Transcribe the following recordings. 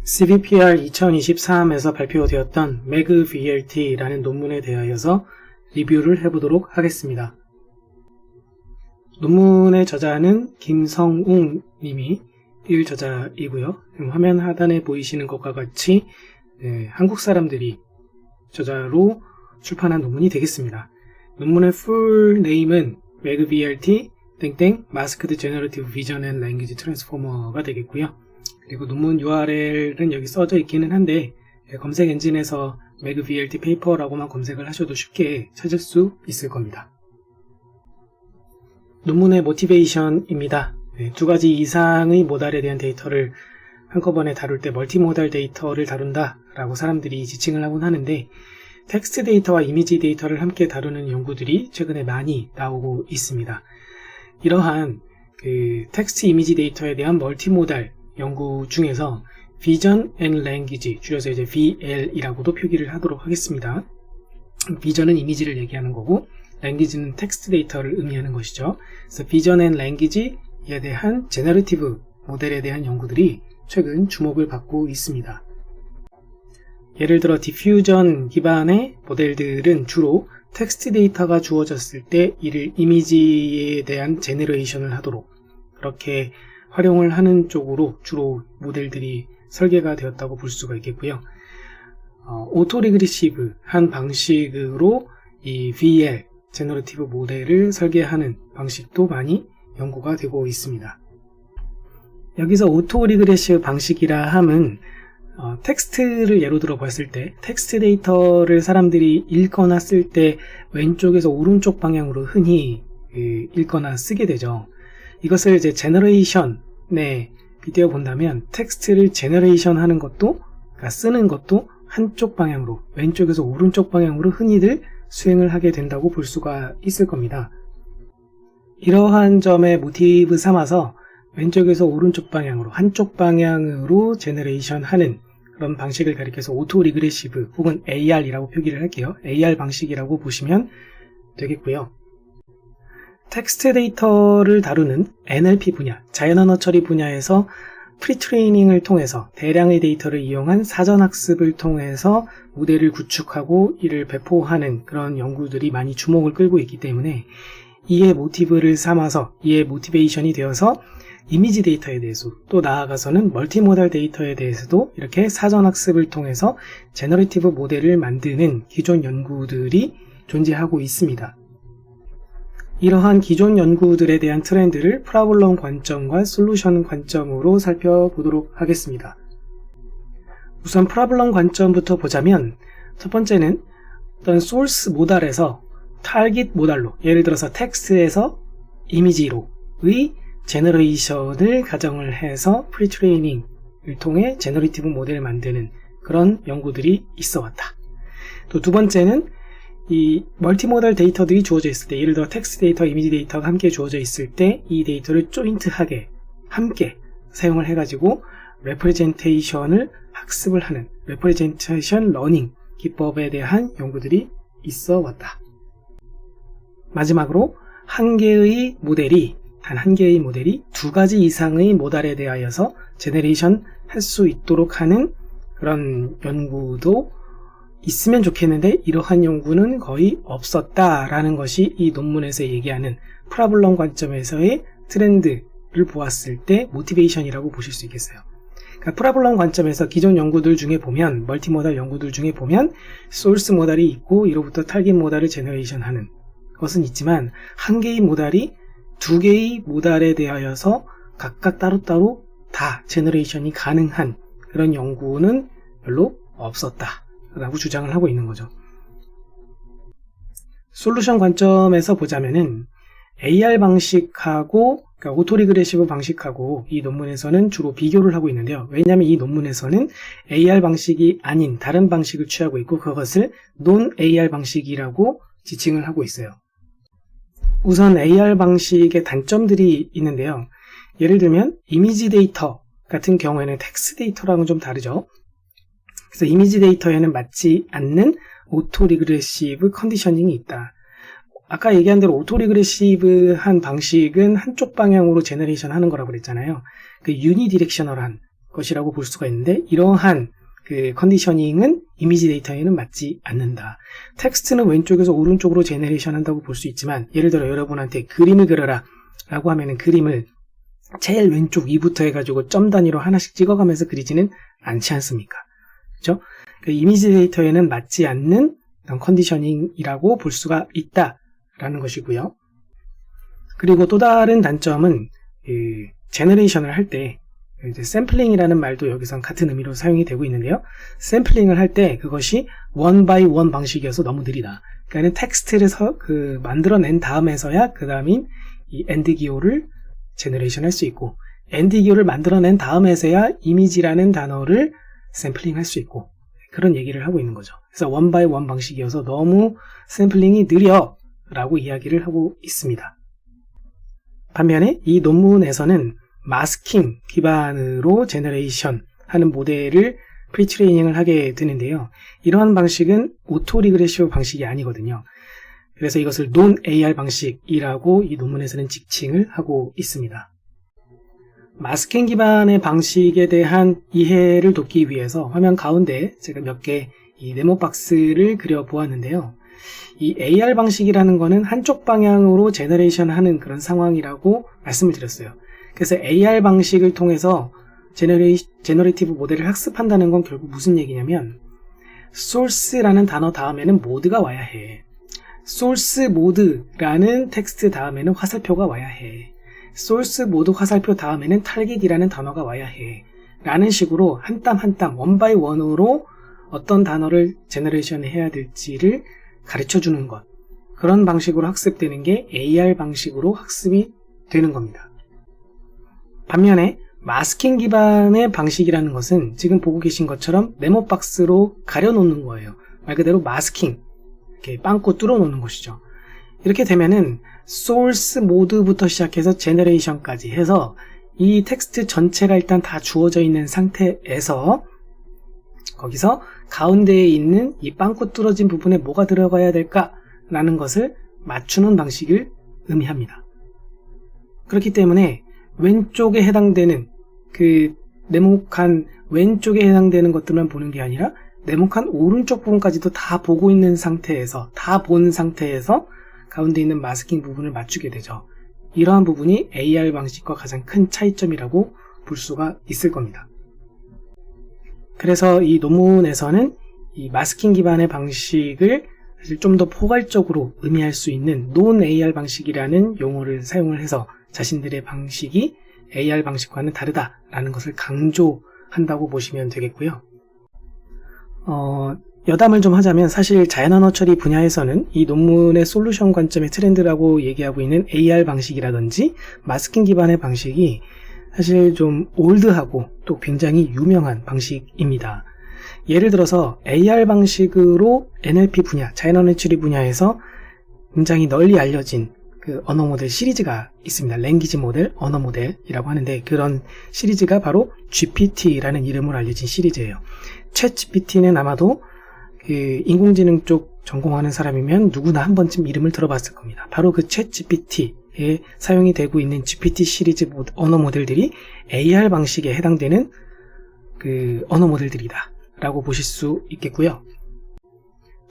CVPR 2023에서 발표되었던 MEG-VLT라는 논문에 대하여서 리뷰를 해보도록 하겠습니다. 논문의 저자는 김성웅 님이 1저자이고요. 화면 하단에 보이시는 것과 같이 한국 사람들이 저자로 출판한 논문이 되겠습니다. 논문의 풀 네임은 MEG-VLT Masked Generative Vision and Language Transformer가 되겠고요. 그리고 논문 URL은 여기 써져 있기는 한데 검색 엔진에서 MEG-VLT 페이퍼라고만 검색을 하셔도 쉽게 찾을 수 있을 겁니다. 논문의 모티베이션입니다. 두 가지 이상의 모달에 대한 데이터를 한꺼번에 다룰 때 멀티모달 데이터를 다룬다 라고 사람들이 지칭을 하곤 하는데, 텍스트 데이터와 이미지 데이터를 함께 다루는 연구들이 최근에 많이 나오고 있습니다. 이러한 텍스트 이미지 데이터에 대한 멀티모달 연구 중에서 Vision and Language, 줄여서 이제 VL이라고도 표기를 하도록 하겠습니다. Vision은 이미지를 얘기하는 거고, Language는 텍스트 데이터를 의미하는 것이죠. 그래서 Vision and Language에 대한 제너레이티브 모델에 대한 연구들이 최근 주목을 받고 있습니다. 예를 들어 디퓨전 기반의 모델들은 주로 텍스트 데이터가 주어졌을 때 이를 이미지에 대한 제너레이션을 하도록 그렇게 활용을 하는 쪽으로 주로 모델들이 설계가 되었다고 볼 수가 있겠고요. 오토리그레시브 한 방식으로 이 VL, 제너레이티브 모델을 설계하는 방식도 많이 연구가 되고 있습니다. 여기서 오토리그레시브 방식이라 함은 텍스트를 예로 들어 봤을 때 텍스트 데이터를 사람들이 읽거나 쓸 때 왼쪽에서 오른쪽 방향으로 흔히 읽거나 쓰게 되죠. 이것을 이제 제너레이션에 빗대어 본다면 텍스트를 제너레이션 하는 것도, 그러니까 쓰는 것도 한쪽 방향으로, 왼쪽에서 오른쪽 방향으로 흔히들 수행을 하게 된다고 볼 수가 있을 겁니다. 이러한 점에 모티브 삼아서 왼쪽에서 오른쪽 방향으로, 한쪽 방향으로 제너레이션 하는 그런 방식을 가리켜서 오토 리그레시브 혹은 AR이라고 표기를 할게요. AR 방식이라고 보시면 되겠고요. 텍스트 데이터를 다루는 NLP 분야, 자연언어 처리 분야에서 프리트레이닝을 통해서 대량의 데이터를 이용한 사전학습을 통해서 모델을 구축하고 이를 배포하는 그런 연구들이 많이 주목을 끌고 있기 때문에 이에 모티브를 삼아서, 이에 모티베이션이 되어서 이미지 데이터에 대해서, 또 나아가서는 멀티모달 데이터에 대해서도 이렇게 사전학습을 통해서 제너레이티브 모델을 만드는 기존 연구들이 존재하고 있습니다. 이러한 기존 연구들에 대한 트렌드를 프로블럼 관점과 솔루션 관점으로 살펴보도록 하겠습니다. 우선 프로블럼 관점부터 보자면, 첫 번째는 어떤 소스 모달에서 타깃 모달로, 예를 들어서 텍스트에서 이미지로의 제너레이션을 가정을 해서 프리트레이닝을 통해 제너레이티브 모델을 만드는 그런 연구들이 있어 왔다. 또 두 번째는 이 멀티모달 데이터들이 주어져 있을 때, 예를 들어 텍스트 데이터, 이미지 데이터가 함께 주어져 있을 때 이 데이터를 조인트하게 함께 사용을 해가지고 레프레젠테이션을 학습을 하는 레프레젠테이션 러닝 기법에 대한 연구들이 있어 왔다. 마지막으로 단 한 개의 모델이 두 가지 이상의 모달에 대하여서 제너레이션 할 수 있도록 하는 그런 연구도 있으면 좋겠는데, 이러한 연구는 거의 없었다라는 것이 이 논문에서 얘기하는 프로블럼 관점에서의 트렌드를 보았을 때 모티베이션이라고 보실 수 있겠어요. 그러니까 프로블럼 관점에서 기존 연구들 중에 보면, 멀티모달 연구들 중에 보면 소스 모달이 있고 이로부터 타깃 모달을 제너레이션 하는 것은 있지만, 한 개의 모달이 두 개의 모달에 대하여서 각각 따로따로 다 제너레이션이 가능한 그런 연구는 별로 없었다 라고 주장을 하고 있는 거죠. 솔루션 관점에서 보자면은 AR 방식하고, 그러니까 오토리그레시브 방식하고 이 논문에서는 주로 비교를 하고 있는데요. 왜냐하면 이 논문에서는 AR 방식이 아닌 다른 방식을 취하고 있고, 그것을 non-AR 방식이라고 지칭을 하고 있어요. 우선 AR 방식의 단점들이 있는데요. 예를 들면 이미지 데이터 같은 경우에는 텍스트 데이터랑은 좀 다르죠. 그래서 이미지 데이터에는 맞지 않는 오토리그레시브 컨디셔닝이 있다. 아까 얘기한 대로 오토리그레시브한 방식은 한쪽 방향으로 제너레이션 하는 거라고 그랬잖아요. 그 유니디렉셔널한 것이라고 볼 수가 있는데 이러한 그 컨디셔닝은 이미지 데이터에는 맞지 않는다. 텍스트는 왼쪽에서 오른쪽으로 제너레이션 한다고 볼 수 있지만 예를 들어 여러분한테 그림을 그려라 라고 하면은 그림을 제일 왼쪽 위부터 해가지고 점 단위로 하나씩 찍어가면서 그리지는 않지 않습니까? 그렇죠? 그 이미지 데이터에는 맞지 않는 컨디셔닝이라고 볼 수가 있다라는 것이고요. 그리고 또 다른 단점은 제너레이션을 할 때 샘플링이라는 말도 여기선 같은 의미로 사용이 되고 있는데요. 샘플링을 할 때 그것이 원 바이 원 방식이어서 너무 느리다. 그러니까 텍스트를 만들어낸 다음에서야 그 다음인 이 엔드 기호를 제너레이션 할 수 있고 엔드 기호를 만들어낸 다음에서야 이미지라는 단어를 샘플링 할 수 있고 그런 얘기를 하고 있는 거죠. 그래서 원 바이 원 방식이어서 너무 샘플링이 느려 라고 이야기를 하고 있습니다. 반면에 이 논문에서는 마스킹 기반으로 제너레이션 하는 모델을 프리트레이닝을 하게 되는데요. 이러한 방식은 오토 리그레시브 방식이 아니거든요. 그래서 이것을 논 AR 방식이라고 이 논문에서는 지칭을 하고 있습니다. 마스킹 기반의 방식에 대한 이해를 돕기 위해서 화면 가운데 제가 몇 개 이 네모 박스를 그려 보았는데요. 이 AR 방식이라는 거는 한쪽 방향으로 제너레이션 하는 그런 상황이라고 말씀을 드렸어요. 그래서 AR 방식을 통해서 제너레이티브 모델을 학습한다는 건 결국 무슨 얘기냐면 source라는 단어 다음에는 모드가 와야 해. source mode라는 텍스트 다음에는 화살표가 와야 해. source mode 화살표 다음에는 target이라는 단어가 와야 해. 라는 식으로 한 땀 한 땀 원 바이 원으로 어떤 단어를 제너레이션 해야 될지를 가르쳐주는 것. 그런 방식으로 학습되는 게 AR 방식으로 학습이 되는 겁니다. 반면에 마스킹 기반의 방식이라는 것은 지금 보고 계신 것처럼 네모 박스로 가려놓는 거예요. 말 그대로 마스킹, 이렇게 빵꾸 뚫어 놓는 것이죠. 이렇게 되면은 소스 모드부터 시작해서 제너레이션까지 해서 이 텍스트 전체가 일단 다 주어져 있는 상태에서 거기서 가운데에 있는 이 빵꾸 뚫어진 부분에 뭐가 들어가야 될까라는 것을 맞추는 방식을 의미합니다. 그렇기 때문에 왼쪽에 해당되는 그 네모칸 왼쪽에 해당되는 것들만 보는 게 아니라 네모칸 오른쪽 부분까지도 다 보고 있는 상태에서 다 본 상태에서 가운데 있는 마스킹 부분을 맞추게 되죠. 이러한 부분이 AR 방식과 가장 큰 차이점이라고 볼 수가 있을 겁니다. 그래서 이 논문에서는 이 마스킹 기반의 방식을 사실 좀 더 포괄적으로 의미할 수 있는 논 AR 방식이라는 용어를 사용을 해서 자신들의 방식이 AR 방식과는 다르다라는 것을 강조한다고 보시면 되겠고요. 여담을 좀 하자면 사실 자연 언어 처리 분야에서는 이 논문의 솔루션 관점의 트렌드라고 얘기하고 있는 AR 방식이라든지 마스킹 기반의 방식이 사실 좀 올드하고 또 굉장히 유명한 방식입니다. 예를 들어서 AR 방식으로 NLP 분야, 자연 언어 처리 분야에서 굉장히 널리 알려진 그 언어 모델 시리즈가 있습니다. 랭귀지 모델, 언어 모델이라고 하는데 그런 시리즈가 바로 GPT라는 이름으로 알려진 시리즈예요. 챗 GPT는 아마도 그 인공지능 쪽 전공하는 사람이면 누구나 한 번쯤 이름을 들어봤을 겁니다. 바로 그 챗 GPT에 사용이 되고 있는 GPT 시리즈 언어 모델들이 AR 방식에 해당되는 그 언어 모델들이다 라고 보실 수 있겠고요.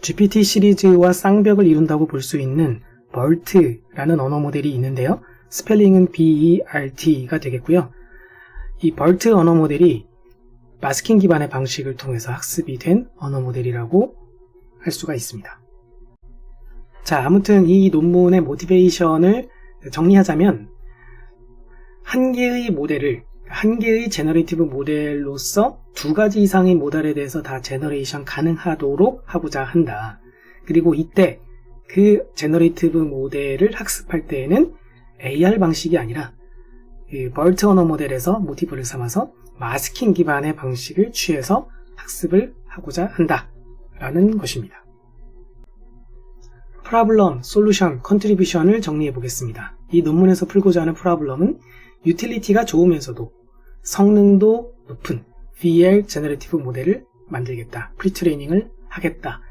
GPT 시리즈와 쌍벽을 이룬다고 볼 수 있는 BERT라는 언어 모델이 있는데요. 스펠링은 BERT가 되겠고요. 이 BERT 언어 모델이 마스킹 기반의 방식을 통해서 학습이 된 언어 모델이라고 할 수가 있습니다. 자, 아무튼 이 논문의 모티베이션을 정리하자면 한 개의 모델을 한 개의 제너레이티브 모델로서 두 가지 이상의 모델에 대해서 다 제너레이션 가능하도록 하고자 한다. 그리고 이때 그 제너레이티브 모델을 학습할 때에는 AR 방식이 아니라 BERT 언어 모델에서 모티브를 삼아서 마스킹 기반의 방식을 취해서 학습을 하고자 한다라는 것입니다. 프로블럼, 솔루션, 컨트리뷰션을 정리해 보겠습니다. 이 논문에서 풀고자 하는 프로블럼은 유틸리티가 좋으면서도 성능도 높은 VL 제너레이티브 모델을 만들겠다, 프리트레이닝을 하겠다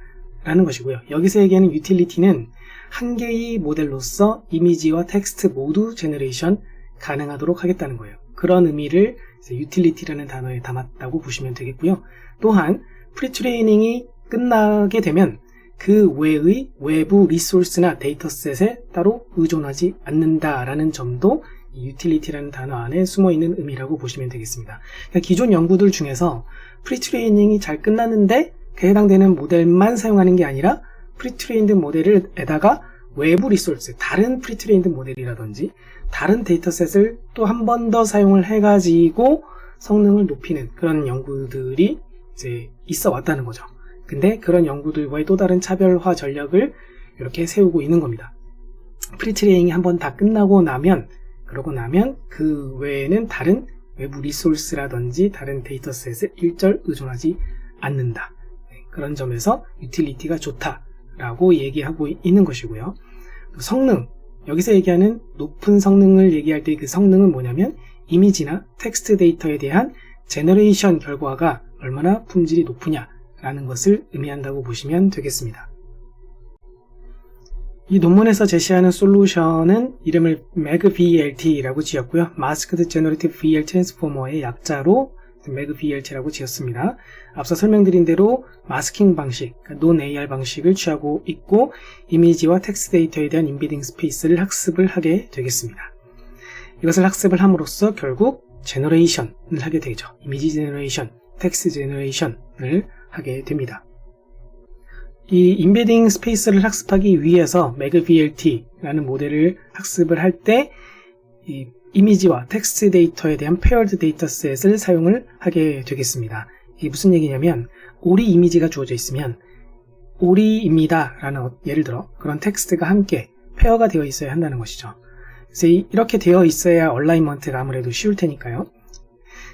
라는 것이고요. 여기서 얘기하는 유틸리티는 한 개의 모델로서 이미지와 텍스트 모두 제너레이션 가능하도록 하겠다는 거예요. 그런 의미를 utility라는 단어에 담았다고 보시면 되겠고요. 또한 프리트레이닝이 끝나게 되면 그 외의 외부 리소스나 데이터셋에 따로 의존하지 않는다라는 점도 utility라는 단어 안에 숨어있는 의미라고 보시면 되겠습니다. 그러니까 기존 연구들 중에서 프리트레이닝이 잘 끝났는데 그에 해당되는 모델만 사용하는 게 아니라 프리트레인드 모델에다가 외부 리소스, 다른 프리트레인드 모델이라든지 다른 데이터셋을 또 한 번 더 사용을 해가지고 성능을 높이는 그런 연구들이 이제 있어 왔다는 거죠. 근데 그런 연구들과의 또 다른 차별화 전략을 이렇게 세우고 있는 겁니다. 프리트레이닝이 한 번 다 끝나고 나면, 그러고 나면 그 외에는 다른 외부 리소스라든지 다른 데이터셋에 일절 의존하지 않는다. 그런 점에서 유틸리티가 좋다라고 얘기하고 있는 것이고요. 성능, 여기서 얘기하는 높은 성능을 얘기할 때 그 성능은 뭐냐면 이미지나 텍스트 데이터에 대한 제너레이션 결과가 얼마나 품질이 높으냐라는 것을 의미한다고 보시면 되겠습니다. 이 논문에서 제시하는 솔루션은 이름을 MAG-VLT라고 지었고요. Masked Generative VL Transformer의 약자로 MAG-VLT라고 지었습니다. 앞서 설명드린 대로 마스킹 방식, non-AR 방식을 취하고 있고 이미지와 텍스트 데이터에 대한 인비딩 스페이스를 학습을 하게 되겠습니다. 이것을 학습을 함으로써 결국 제너레이션을 하게 되죠. 이미지 제너레이션, 텍스트 제너레이션을 하게 됩니다. 이 인베딩 스페이스를 학습하기 위해서 MAG-VLT라는 모델을 학습을 할 때 이 이미지와 텍스트 데이터에 대한 페어드 데이터셋을 사용을 하게 되겠습니다. 이게 무슨 얘기냐면 오리 이미지가 주어져 있으면 오리입니다 라는 예를 들어 그런 텍스트가 함께 페어가 되어 있어야 한다는 것이죠. 그래서 이렇게 되어 있어야 얼라이먼트가 아무래도 쉬울 테니까요.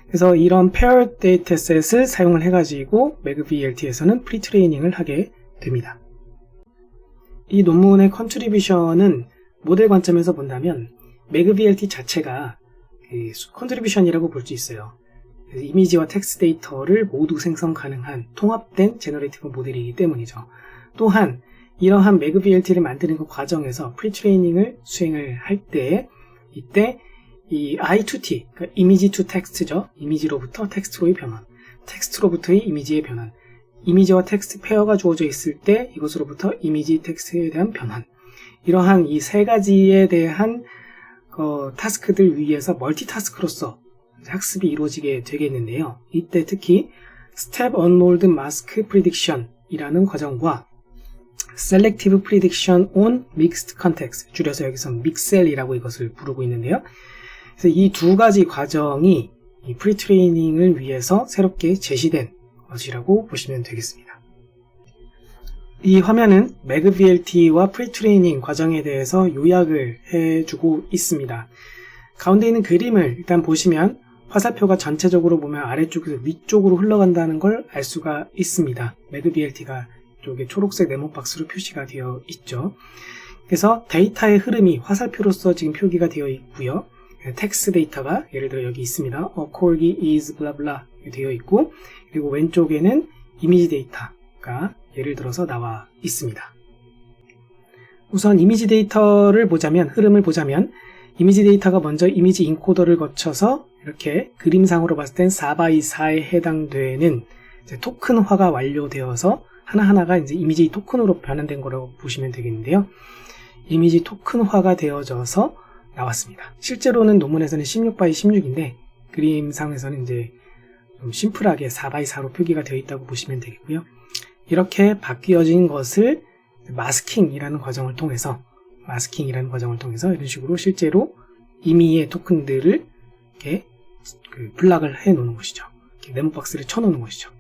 그래서 이런 페어 데이터셋을 사용을 해가지고 MAG-VLT에서는 프리트레이닝을 하게 됩니다. 이 논문의 컨트리뷰션은 모델 관점에서 본다면 MAG-VLT 자체가 컨트리뷰션이라고 볼 수 있어요. 이미지와 텍스트 데이터를 모두 생성 가능한 통합된 제너레이티브 모델이기 때문이죠. 또한 이러한 MAG-VLT를 만드는 그 과정에서 프리트레이닝을 수행을 할 때 이때 이 I2T, 그러니까 이미지 투 텍스트죠. 이미지로부터 텍스트로의 변환, 텍스트로부터의 이미지의 변환, 이미지와 텍스트 페어가 주어져 있을 때 이것으로부터 이미지 텍스트에 대한 변환, 이러한 이 세 가지에 대한 타스크들 위에서 멀티타스크로서 학습이 이루어지게 되겠는데요. 이때 특히 Step Unrolled Mask Prediction 이라는 과정과 Selective Prediction on Mixed Context, 줄여서 여기서 믹셀이라고 이것을 부르고 있는데요. 그래서 이 두 가지 과정이 이 프리트레이닝을 위해서 새롭게 제시된 것이라고 보시면 되겠습니다. 이 화면은 MAG-VLT와 프리트레이닝 과정에 대해서 요약을 해주고 있습니다. 가운데 있는 그림을 일단 보시면 화살표가 전체적으로 보면 아래쪽에서 위쪽으로 흘러간다는 걸 알 수가 있습니다. MAG-VLT가 이쪽에 초록색 네모 박스로 표시가 되어 있죠. 그래서 데이터의 흐름이 화살표로서 지금 표기가 되어 있고요. 텍스트 데이터가 예를 들어 여기 있습니다. corgi is blah blah 되어 있고, 그리고 왼쪽에는 이미지 데이터가 예를 들어서 나와 있습니다. 우선 이미지 데이터를 보자면, 흐름을 보자면 이미지 데이터가 먼저 이미지 인코더를 거쳐서 이렇게 그림상으로 봤을 땐 4x4에 해당되는 토큰화가 완료되어서 하나하나가 이제 이미지 토큰으로 변환된 거라고 보시면 되겠는데요. 이미지 토큰화가 되어져서 나왔습니다. 실제로는 논문에서는 16x16인데 그림상에서는 이제 좀 심플하게 4x4로 표기가 되어 있다고 보시면 되겠고요. 이렇게 바뀌어진 것을 마스킹이라는 과정을 통해서 이런 식으로 실제로 임의의 토큰들을 이렇게 블락을 해 놓는 것이죠. 네모 박스를 쳐 놓는 것이죠.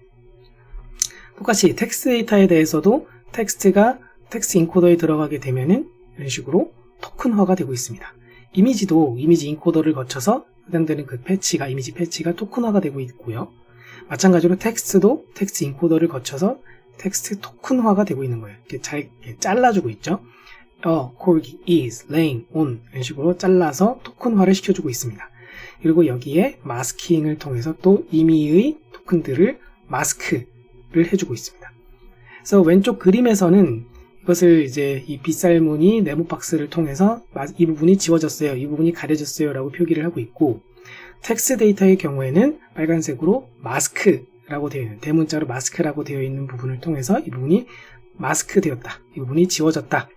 똑같이 텍스트 데이터에 대해서도 텍스트가 텍스트 인코더에 들어가게 되면은 이런 식으로 토큰화가 되고 있습니다. 이미지도 이미지 인코더를 거쳐서 해당되는 그 패치가, 이미지 패치가 토큰화가 되고 있고요. 마찬가지로 텍스트도 텍스트 인코더를 거쳐서 텍스트 토큰화가 되고 있는 거예요. 이렇게 잘 잘라주고 있죠. corgi is laying on 이런 식으로 잘라서 토큰화를 시켜주고 있습니다. 그리고 여기에 마스킹을 통해서 또 임의의 토큰들을 마스크를 해주고 있습니다. 그래서 왼쪽 그림에서는 이것을 이제 이 빗살무늬 네모 박스를 통해서 이 부분이 지워졌어요, 이 부분이 가려졌어요 라고 표기를 하고 있고, 텍스트 데이터의 경우에는 빨간색으로 마스크라고 되어 있는, 대문자로 마스크라고 되어 있는 부분을 통해서 이 부분이 마스크 되었다, 이 부분이 지워졌다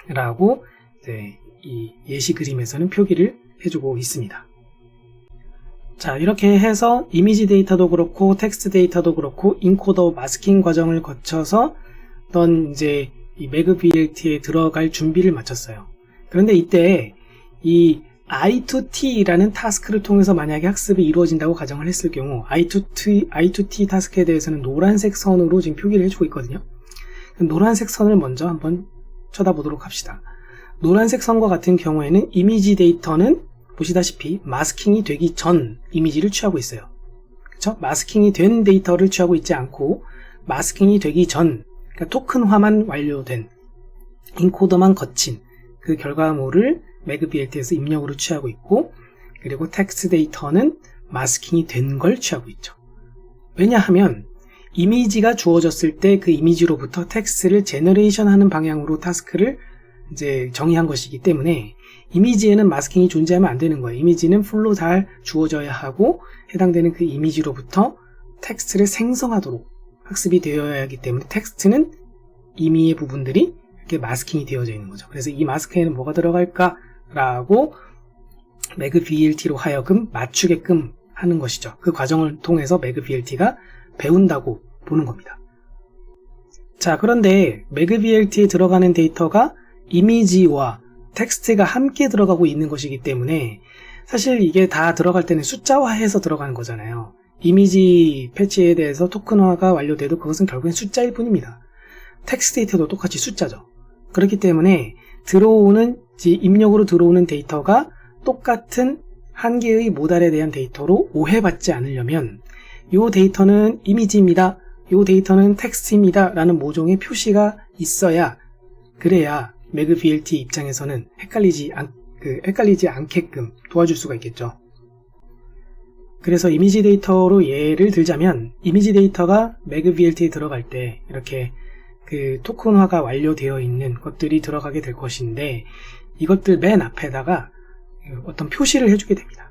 라고 이 예시 그림에서는 표기를 해주고 있습니다. 자, 이렇게 해서 이미지 데이터도 그렇고 텍스트 데이터도 그렇고 인코더 마스킹 과정을 거쳐서 어떤 이제 이 매그VLT에 들어갈 준비를 마쳤어요. 그런데 이때 이 I2T라는 타스크를 통해서 만약에 학습이 이루어진다고 가정을 했을 경우 I2T 타스크에 대해서는 노란색 선으로 지금 표기를 해주고 있거든요. 노란색 선을 먼저 한번 쳐다보도록 합시다. 노란색 선과 같은 경우에는 이미지 데이터는 보시다시피 마스킹이 되기 전 이미지를 취하고 있어요. 그렇죠? 마스킹이 된 데이터를 취하고 있지 않고 마스킹이 되기 전, 그러니까 토큰화만 완료된, 인코더만 거친 그 결과물을 매그VLT에서 입력으로 취하고 있고, 그리고 텍스트 데이터는 마스킹이 된 걸 취하고 있죠. 왜냐하면 이미지가 주어졌을 때 그 이미지로부터 텍스트를 제너레이션 하는 방향으로 타스크를 이제 정의한 것이기 때문에 이미지에는 마스킹이 존재하면 안 되는 거예요. 이미지는 풀로 잘 주어져야 하고 해당되는 그 이미지로부터 텍스트를 생성하도록 학습이 되어야 하기 때문에 텍스트는 임의의 부분들이 이렇게 마스킹이 되어져 있는 거죠. 그래서 이 마스크에는 뭐가 들어갈까? 라고 매그VLT로 하여금 맞추게끔 하는 것이죠. 그 과정을 통해서 매그VLT가 배운다고 보는 겁니다. 자, 그런데 매그VLT에 들어가는 데이터가 이미지와 텍스트가 함께 들어가고 있는 것이기 때문에 사실 이게 다 들어갈 때는 숫자화해서 들어가는 거잖아요. 이미지 패치에 대해서 토큰화가 완료돼도 그것은 결국엔 숫자일 뿐입니다. 텍스트 데이터도 똑같이 숫자죠. 그렇기 때문에 입력으로 들어오는 데이터가 똑같은 한 개의 모달에 대한 데이터로 오해받지 않으려면 이 데이터는 이미지입니다, 이 데이터는 텍스트입니다 라는 모종의 표시가 있어야, 그래야 매그VLT 입장에서는 헷갈리지 않게끔 도와줄 수가 있겠죠. 그래서 이미지 데이터로 예를 들자면 이미지 데이터가 매그VLT에 들어갈 때 이렇게 그 토큰화가 완료되어 있는 것들이 들어가게 될 것인데, 이것들 맨 앞에다가 어떤 표시를 해주게 됩니다.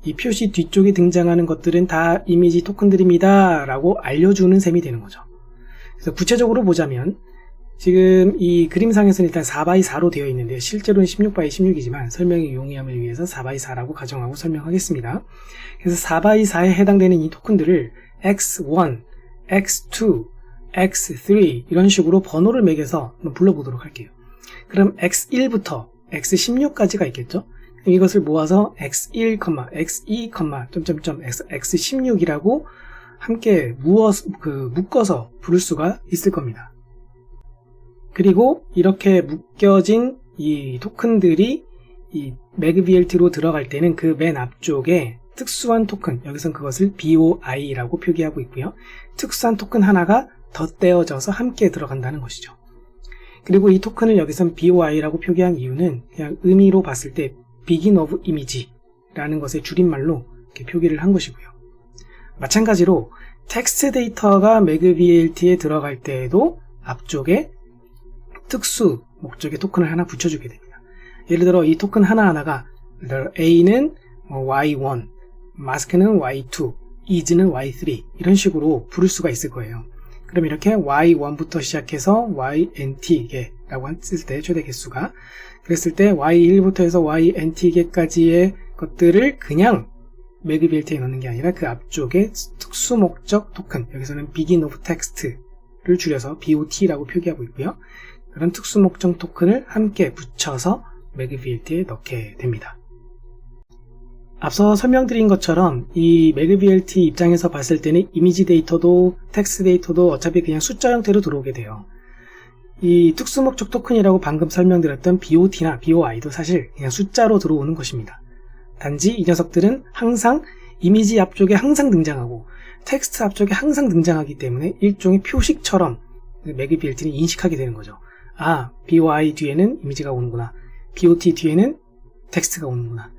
이 표시 뒤쪽에 등장하는 것들은 다 이미지 토큰들입니다 라고 알려주는 셈이 되는 거죠. 그래서 구체적으로 보자면 지금 이 그림상에서는 일단 4x4로 되어 있는데 실제로는 16x16이지만 설명의 용이함을 위해서 4x4라고 가정하고 설명하겠습니다. 그래서 4x4에 해당되는 이 토큰들을 x1, x2, x3 이런 식으로 번호를 매겨서 한번 불러보도록 할게요. 그럼 x1부터 x16까지가 있겠죠? 이것을 모아서 x1, x2, x16이라고 함께 묶어서 부를 수가 있을 겁니다. 그리고 이렇게 묶여진 이 토큰들이 이 매그VLT로 들어갈 때는 그 맨 앞쪽에 특수한 토큰, 여기선 그것을 BOI라고 표기하고 있고요. 특수한 토큰 하나가 덧대어져서 함께 들어간다는 것이죠. 그리고 이 토큰을 여기선 BOI라고 표기한 이유는 그냥 의미로 봤을 때 Begin of Image라는 것의 줄임말로 이렇게 표기를 한 것이고요. 마찬가지로 텍스트 데이터가 매그VLT에 들어갈 때에도 앞쪽에 특수 목적의 토큰을 하나 붙여주게 됩니다. 예를 들어 이 토큰 하나하나가 A는 Y1, 마스크는 Y2, is는 Y3 이런 식으로 부를 수가 있을 거예요. 그럼 이렇게 Y1부터 시작해서 YNT개라고 했을 때 최대 개수가, 그랬을 때 Y1부터 해서 YNT개까지의 것들을 그냥 매그VLT에 넣는 게 아니라 그 앞쪽에 특수 목적 토큰, 여기서는 Begin of Text를 줄여서 BOT라고 표기하고 있고요. 그런 특수 목적 토큰을 함께 붙여서 매그VLT에 넣게 됩니다. 앞서 설명드린 것처럼 이 매그VLT 입장에서 봤을 때는 이미지 데이터도 텍스트 데이터도 어차피 그냥 숫자 형태로 들어오게 돼요. 이 특수목적 토큰이라고 방금 설명드렸던 BOT나 BOI도 사실 그냥 숫자로 들어오는 것입니다. 단지 이 녀석들은 항상 이미지 앞쪽에 항상 등장하고 텍스트 앞쪽에 항상 등장하기 때문에 일종의 표식처럼 매그VLT는 인식하게 되는 거죠. 아, BOI 뒤에는 이미지가 오는구나, BOT 뒤에는 텍스트가 오는구나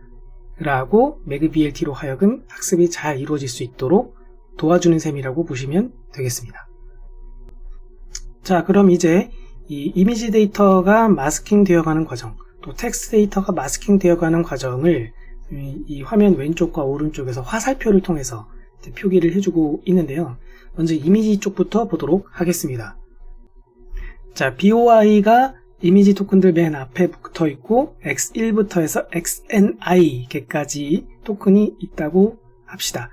라고 매그VLT로 하여금 학습이 잘 이루어질 수 있도록 도와주는 셈이라고 보시면 되겠습니다. 자, 그럼 이제 이 이미지 데이터가 마스킹 되어가는 과정, 또 텍스트 데이터가 마스킹 되어가는 과정을 이 화면 왼쪽과 오른쪽에서 화살표를 통해서 표기를 해주고 있는데요. 먼저 이미지 쪽부터 보도록 하겠습니다. 자, BOI가 이미지 토큰들 맨 앞에 붙어 있고 X1부터 해서 XNI 개까지 토큰이 있다고 합시다.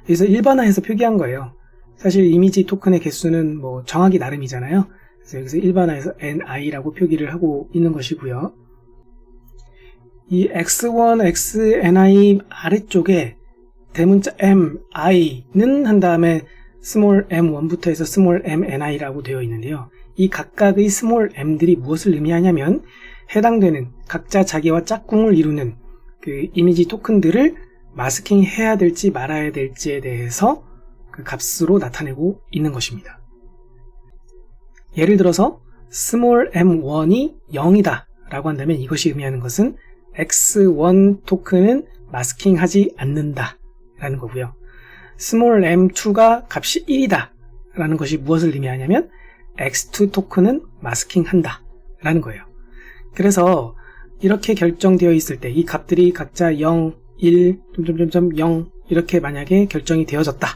여기서 일반화해서 표기한 거예요. 사실 이미지 토큰의 개수는 뭐 정하기 나름이잖아요. 그래서 여기서 일반화해서 NI라고 표기를 하고 있는 것이고요. 이 X1, XNI 아래쪽에 대문자 MI는 한 다음에 스몰 m1부터 해서 스몰 mni라고 되어 있는데요. 이 각각의 스몰 m들이 무엇을 의미하냐면 해당되는 각자 자기와 짝꿍을 이루는 그 이미지 토큰들을 마스킹 해야 될지 말아야 될지에 대해서 그 값으로 나타내고 있는 것입니다. 예를 들어서 스몰 m1이 0이다 라고 한다면 이것이 의미하는 것은 x1 토큰은 마스킹하지 않는다 라는 거고요. 스몰 m2가 값이 1이다 라는 것이 무엇을 의미하냐면 x2 토큰은 마스킹한다 라는 거예요. 그래서 이렇게 결정되어 있을 때 이 값들이 각자 0, 1, 0 이렇게 만약에 결정이 되어졌다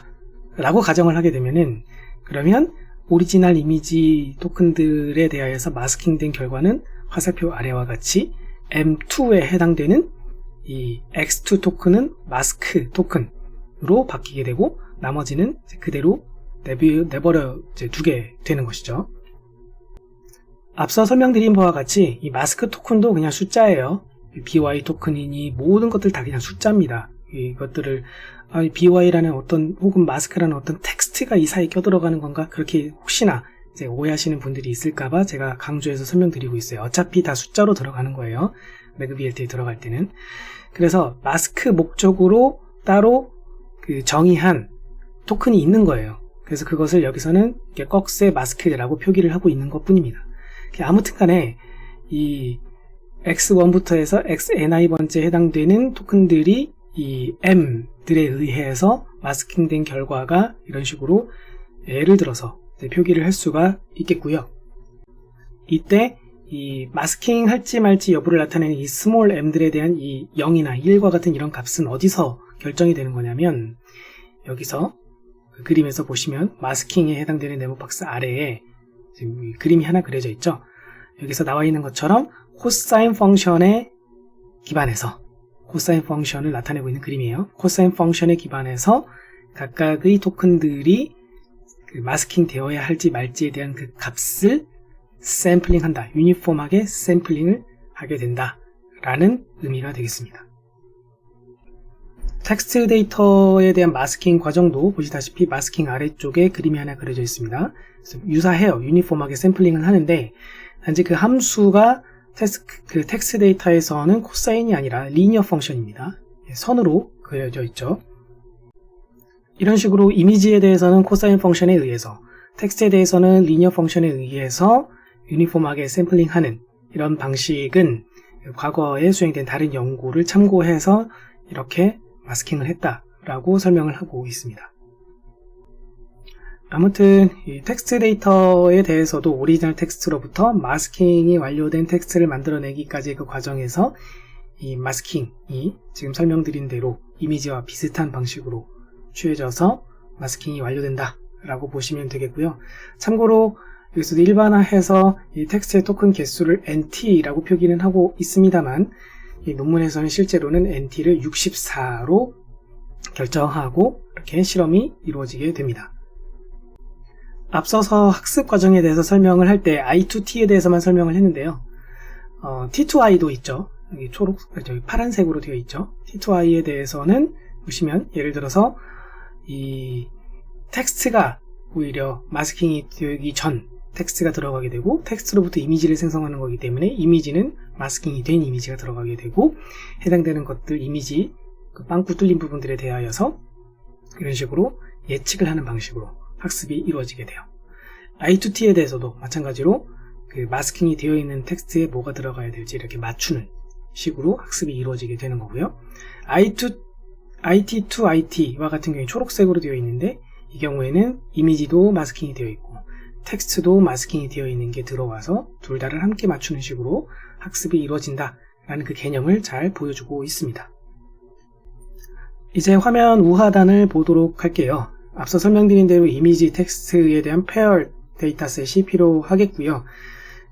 라고 가정을 하게 되면은 그러면 오리지널 이미지 토큰들에 대하여서 마스킹된 결과는 화살표 아래와 같이 M2에 해당되는 이 X2 토큰은 마스크 토큰으로 바뀌게 되고 나머지는 그대로 내버려 두게 되는 것이죠. 앞서 설명드린 바와 같이 이 마스크 토큰도 그냥 숫자예요. BOI 토큰이니 모든 것들 다 그냥 숫자입니다. 이것들을 BOI라는 어떤 혹은 마스크라는 어떤 텍스트가 이 사이에 껴들어가는 건가 그렇게 혹시나 이제 오해하시는 분들이 있을까봐 제가 강조해서 설명드리고 있어요. 어차피 다 숫자로 들어가는 거예요. 매그비엘트에 들어갈 때는. 그래서 마스크 목적으로 따로 그 정의한 토큰이 있는 거예요. 그래서 그것을 여기서는 꺽쇠 마스크라고 표기를 하고 있는 것 뿐입니다. 아무튼 간에 이 X1부터 해서 XNI 번째에 해당되는 토큰들이 이 M들에 의해서 마스킹된 결과가 이런 식으로 예를 들어서 표기를 할 수가 있겠고요. 이때 이 마스킹 할지 말지 여부를 나타내는 이 스몰 m들에 대한 이 0이나 1과 같은 이런 값은 어디서 결정이 되는 거냐면 여기서 그 그림에서 보시면 마스킹에 해당되는 네모박스 아래에 지금 이 그림이 하나 그려져 있죠. 여기서 나와 있는 것처럼 코사인 펑션에 기반해서 코사인 펑션을 나타내고 있는 그림이에요. 코사인 펑션에 기반해서 각각의 토큰들이 그 마스킹 되어야 할지 말지에 대한 그 값을 샘플링한다. 유니폼하게 샘플링을 하게 된다 라는 의미가 되겠습니다. 텍스트 데이터에 대한 마스킹 과정도 보시다시피 마스킹 아래쪽에 그림이 하나 그려져 있습니다. 그래서 유사해요. 유니폼하게 샘플링을 하는데 단지 그 함수가 텍스트 데이터에서는 코사인이 아니라 리니어 펑션입니다. 선으로 그려져 있죠. 이런 식으로 이미지에 대해서는 코사인 펑션에 의해서 텍스트에 대해서는 리니어 펑션에 의해서 유니폼하게 샘플링하는 이런 방식은 과거에 수행된 다른 연구를 참고해서 이렇게 마스킹을 했다라고 설명을 하고 있습니다. 아무튼 이 텍스트 데이터에 대해서도 오리지널 텍스트로부터 마스킹이 완료된 텍스트를 만들어내기까지의 그 과정에서 이 마스킹이 지금 설명드린 대로 이미지와 비슷한 방식으로 취해져서 마스킹이 완료된다 라고 보시면 되겠고요. 참고로 여기서도 일반화해서 이 텍스트의 토큰 개수를 NT라고 표기는 하고 있습니다만 이 논문에서는 실제로는 NT를 64로 결정하고 이렇게 실험이 이루어지게 됩니다. 앞서서 학습 과정에 대해서 설명을 할 때 I2T에 대해서만 설명을 했는데요. T2I도 있죠. 여기 파란색으로 되어 있죠. T2I에 대해서는 보시면 예를 들어서 이 텍스트가 오히려 마스킹이 되기 전 텍스트가 들어가게 되고 텍스트로부터 이미지를 생성하는 거기 때문에 이미지는 마스킹이 된 이미지가 들어가게 되고 해당되는 것들 이미지 그 빵꾸 뚫린 부분들에 대하여서 이런 식으로 예측을 하는 방식으로 학습이 이루어지게 돼요. I2T에 대해서도 마찬가지로 그 마스킹이 되어 있는 텍스트에 뭐가 들어가야 될지 이렇게 맞추는 식으로 학습이 이루어지게 되는 거고요. IT2IT와 같은 경우에 초록색으로 되어 있는데 이 경우에는 이미지도 마스킹이 되어 있고 텍스트도 마스킹이 되어 있는 게 들어와서 둘 다를 함께 맞추는 식으로 학습이 이루어진다 라는 그 개념을 잘 보여주고 있습니다. 이제 화면 우하단을 보도록 할게요. 앞서 설명드린 대로 이미지 텍스트에 대한 페어 데이터셋이 필요하겠고요.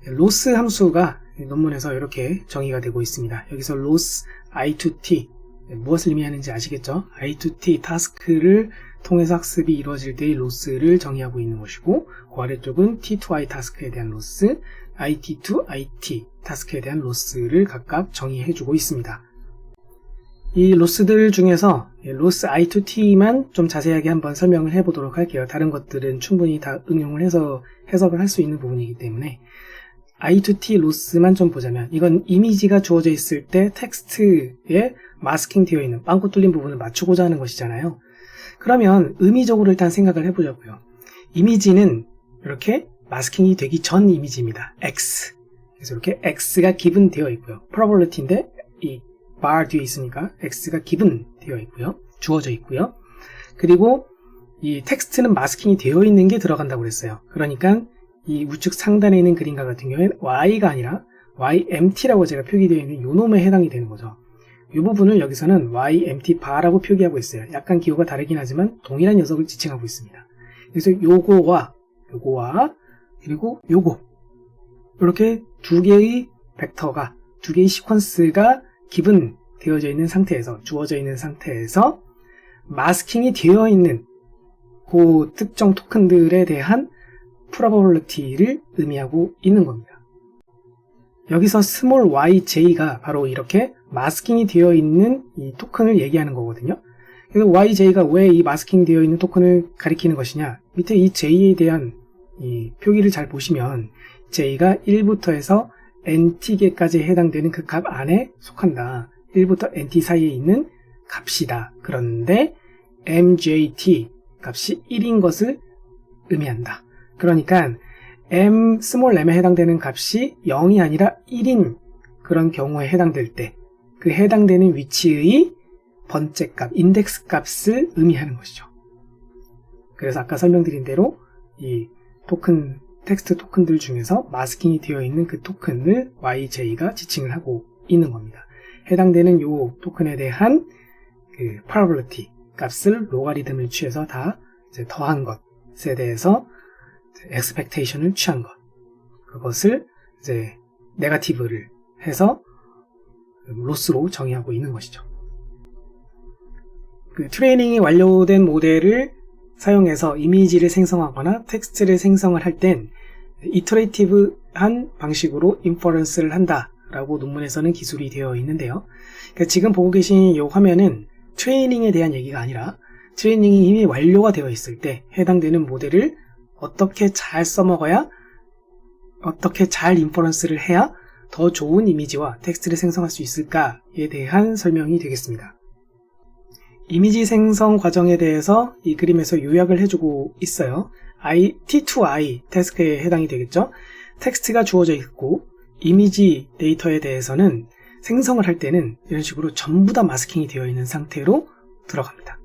로스 함수가 논문에서 이렇게 정의가 되고 있습니다. 여기서 loss i2t 무엇을 의미하는지 아시겠죠? i2t 타스크를 통해서 학습이 이루어질 때의 로스를 정의하고 있는 것이고, 그 아래쪽은 t2i 타스크에 대한 로스, it2it 타스크에 대한 로스를 각각 정의해주고 있습니다. 이 로스들 중에서 로스 i2t만 좀 자세하게 한번 설명을 해보도록 할게요. 다른 것들은 충분히 다 응용을 해서 해석을 할 수 있는 부분이기 때문에 i2t 로스만 좀 보자면, 이건 이미지가 주어져 있을 때 텍스트에 마스킹 되어 있는 빵꾸 뚫린 부분을 맞추고자 하는 것이잖아요. 그러면 의미적으로 일단 생각을 해보자고요. 이미지는 이렇게 마스킹이 되기 전 이미지입니다. X. 그래서 이렇게 X가 기본 되어 있고요. probability인데 이 bar 뒤에 있으니까 X가 기본 되어 있고요. 주어져 있고요. 그리고 이 텍스트는 마스킹이 되어 있는 게 들어간다고 그랬어요. 그러니까 이 우측 상단에 있는 그림과 같은 경우에는 Y가 아니라 YMT라고 제가 표기되어 있는 이 놈에 해당이 되는 거죠. 이 부분을 여기서는 YMT bar라고 표기하고 있어요. 약간 기호가 다르긴 하지만 동일한 녀석을 지칭하고 있습니다. 그래서 요거와 그리고 요거, 이렇게 두 개의 벡터가, 두 개의 시퀀스가 기본 되어져 있는 상태에서, 주어져 있는 상태에서 마스킹이 되어 있는 그 특정 토큰들에 대한 probability를 의미하고 있는 겁니다. 여기서 small yj가 바로 이렇게 마스킹이 되어 있는 이 토큰을 얘기하는 거거든요. 그래서 yj가 왜 이 마스킹 되어 있는 토큰을 가리키는 것이냐, 밑에 이 j에 대한 이 표기를 잘 보시면 j가 1부터 해서 nt개까지 해당되는 그 값 안에 속한다. 1부터 nt 사이에 있는 값이다. 그런데 mjt 값이 1인 것을 의미한다. 그러니까 small m에 해당되는 값이 0이 아니라 1인 그런 경우에 해당될 때 그 해당되는 위치의 번째 값, 인덱스 값을 의미하는 것이죠. 그래서 아까 설명드린 대로 이 토큰, 텍스트 토큰들 중에서 마스킹이 되어 있는 그 토큰을 yj가 지칭을 하고 있는 겁니다. 해당되는 이 토큰에 대한 그 probability 값을 로가리즘을 취해서 다 이제 더한 것에 대해서 expectation을 취한 것, 그것을 이제 네거티브를 해서 로스로 정의하고 있는 것이죠. 그 트레이닝이 완료된 모델을 사용해서 이미지를 생성하거나 텍스트를 생성을 할 땐 이터레이티브한 방식으로 인퍼런스를 한다라고 논문에서는 기술이 되어 있는데요. 그러니까 지금 보고 계신 이 화면은 트레이닝에 대한 얘기가 아니라 트레이닝이 이미 완료가 되어 있을 때 해당되는 모델을 어떻게 잘 써먹어야, 어떻게 잘 인퍼런스를 해야 더 좋은 이미지와 텍스트를 생성할 수 있을까에 대한 설명이 되겠습니다. 이미지 생성 과정에 대해서 이 그림에서 요약을 해주고 있어요. T2I 태스크에 해당이 되겠죠. 텍스트가 주어져 있고 이미지 데이터에 대해서는 생성을 할 때는 이런 식으로 전부 다 마스킹이 되어 있는 상태로 들어갑니다.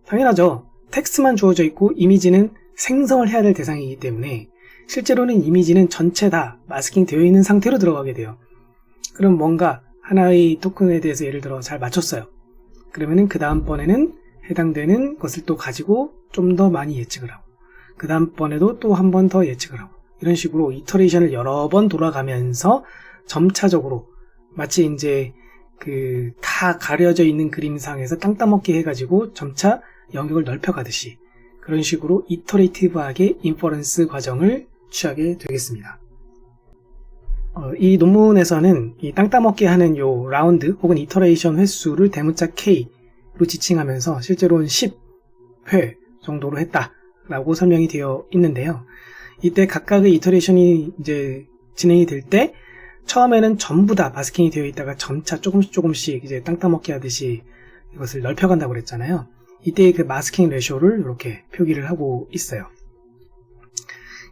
당연하죠. 텍스트만 주어져 있고 이미지는 생성을 해야 될 대상이기 때문에 실제로는 이미지는 전체 다 마스킹 되어 있는 상태로 들어가게 돼요. 그럼 뭔가 하나의 토큰에 대해서 예를 들어 잘 맞췄어요. 그러면은 그 다음번에는 해당되는 것을 또 가지고 좀 더 많이 예측을 하고, 그 다음번에도 또 한 번 더 예측을 하고, 이런 식으로 이터레이션을 여러 번 돌아가면서 점차적으로 마치 이제 그 다 가려져 있는 그림상에서 땅 따먹기 해가지고 점차 영역을 넓혀가듯이 그런 식으로 이터레이티브하게 인퍼런스 과정을 취하게 되겠습니다. 이 논문에서는 이 땅 따먹기 하는 요 라운드 혹은 이터레이션 횟수를 대문자 K로 지칭하면서 실제로는 10회 정도로 했다라고 설명이 되어 있는데요. 이때 각각의 이터레이션이 이제 진행이 될 때 처음에는 전부 다 마스킹이 되어 있다가 점차 조금씩 이제 땅 따먹기 하듯이 이것을 넓혀간다고 그랬잖아요. 이때 그 마스킹 레쇼를 이렇게 표기를 하고 있어요.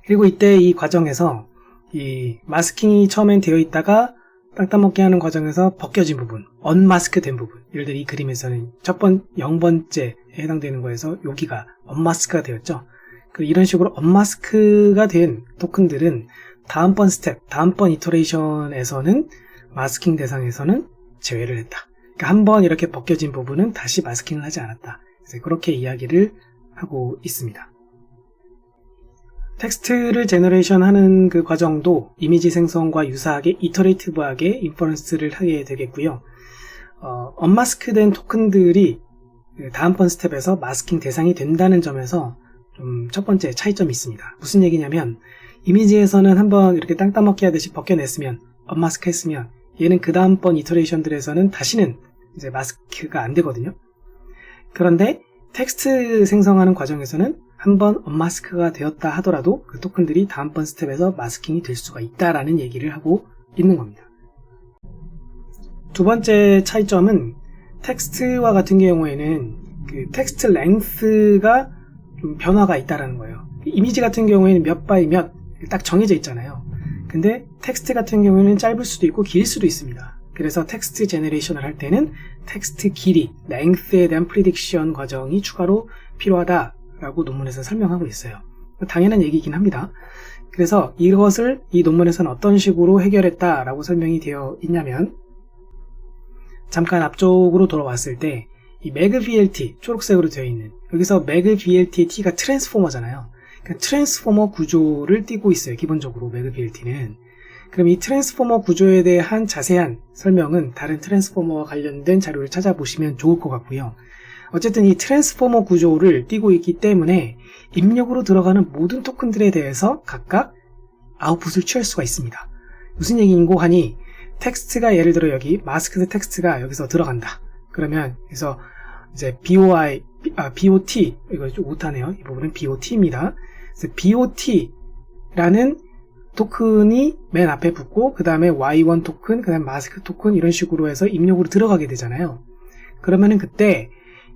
그리고 이때 이 과정에서 이 마스킹이 처음엔 되어 있다가 땅 따먹기 하는 과정에서 벗겨진 부분, 언마스크 된 부분, 예를 들어 이 그림에서는 0번째에 해당되는 거에서 여기가 언마스크가 되었죠. 이런 식으로 언마스크가 된 토큰들은 다음번 스텝, 다음번 이터레이션에서는 마스킹 대상에서는 제외를 했다. 그러니까 한번 이렇게 벗겨진 부분은 다시 마스킹을 하지 않았다. 그래서 그렇게 이야기를 하고 있습니다. 텍스트를 제너레이션 하는 그 과정도 이미지 생성과 유사하게 이터레이티브하게 인퍼런스를 하게 되겠고요. 언마스크된 토큰들이 다음번 스텝에서 마스킹 대상이 된다는 점에서 좀 첫 번째 차이점이 있습니다. 무슨 얘기냐면 이미지에서는 한번 이렇게 땅 따먹기 하듯이 벗겨냈으면 언마스크 했으면 얘는 그 다음번 이터레이션들에서는 다시는 이제 마스크가 안 되거든요. 그런데 텍스트 생성하는 과정에서는 한번 언마스크가 되었다 하더라도 그 토큰들이 다음번 스텝에서 마스킹이 될 수가 있다라는 얘기를 하고 있는 겁니다. 두 번째 차이점은 텍스트와 같은 경우에는 그 텍스트 랭스가 좀 변화가 있다라는 거예요. 이미지 같은 경우에는 몇 바이 몇 딱 정해져 있잖아요. 근데 텍스트 같은 경우에는 짧을 수도 있고 길 수도 있습니다. 그래서 텍스트 제너레이션을 할 때는 텍스트 길이, 랭스에 대한 프리딕션 과정이 추가로 필요하다라고 논문에서 설명하고 있어요. 당연한 얘기이긴 합니다. 그래서 이것을 이 논문에서는 어떤 식으로 해결했다라고 설명이 되어 있냐면 잠깐 앞쪽으로 돌아왔을 때 이 MEG-VLT 초록색으로 되어 있는 여기서 MEG-VLT의 T가 트랜스포머잖아요. 그러니까 트랜스포머 구조를 띠고 있어요. 기본적으로 MEG-VLT는. 그럼 이 트랜스포머 구조에 대한 자세한 설명은 다른 트랜스포머와 관련된 자료를 찾아보시면 좋을 것 같고요. 어쨌든 이 트랜스포머 구조를 띠고 있기 때문에 입력으로 들어가는 모든 토큰들에 대해서 각각 아웃풋을 취할 수가 있습니다. 무슨 얘기인고 하니 텍스트가 예를 들어 여기 마스크 텍스트가 여기서 들어간다. 그러면 그래서 이제 BOT 이거 좀 못하네요. 이 부분은 BOT입니다. 그래서 BOT라는 토큰이 맨 앞에 붙고 그 다음에 Y1 토큰, 그 다음에 마스크 토큰 이런 식으로 해서 입력으로 들어가게 되잖아요. 그러면은 그때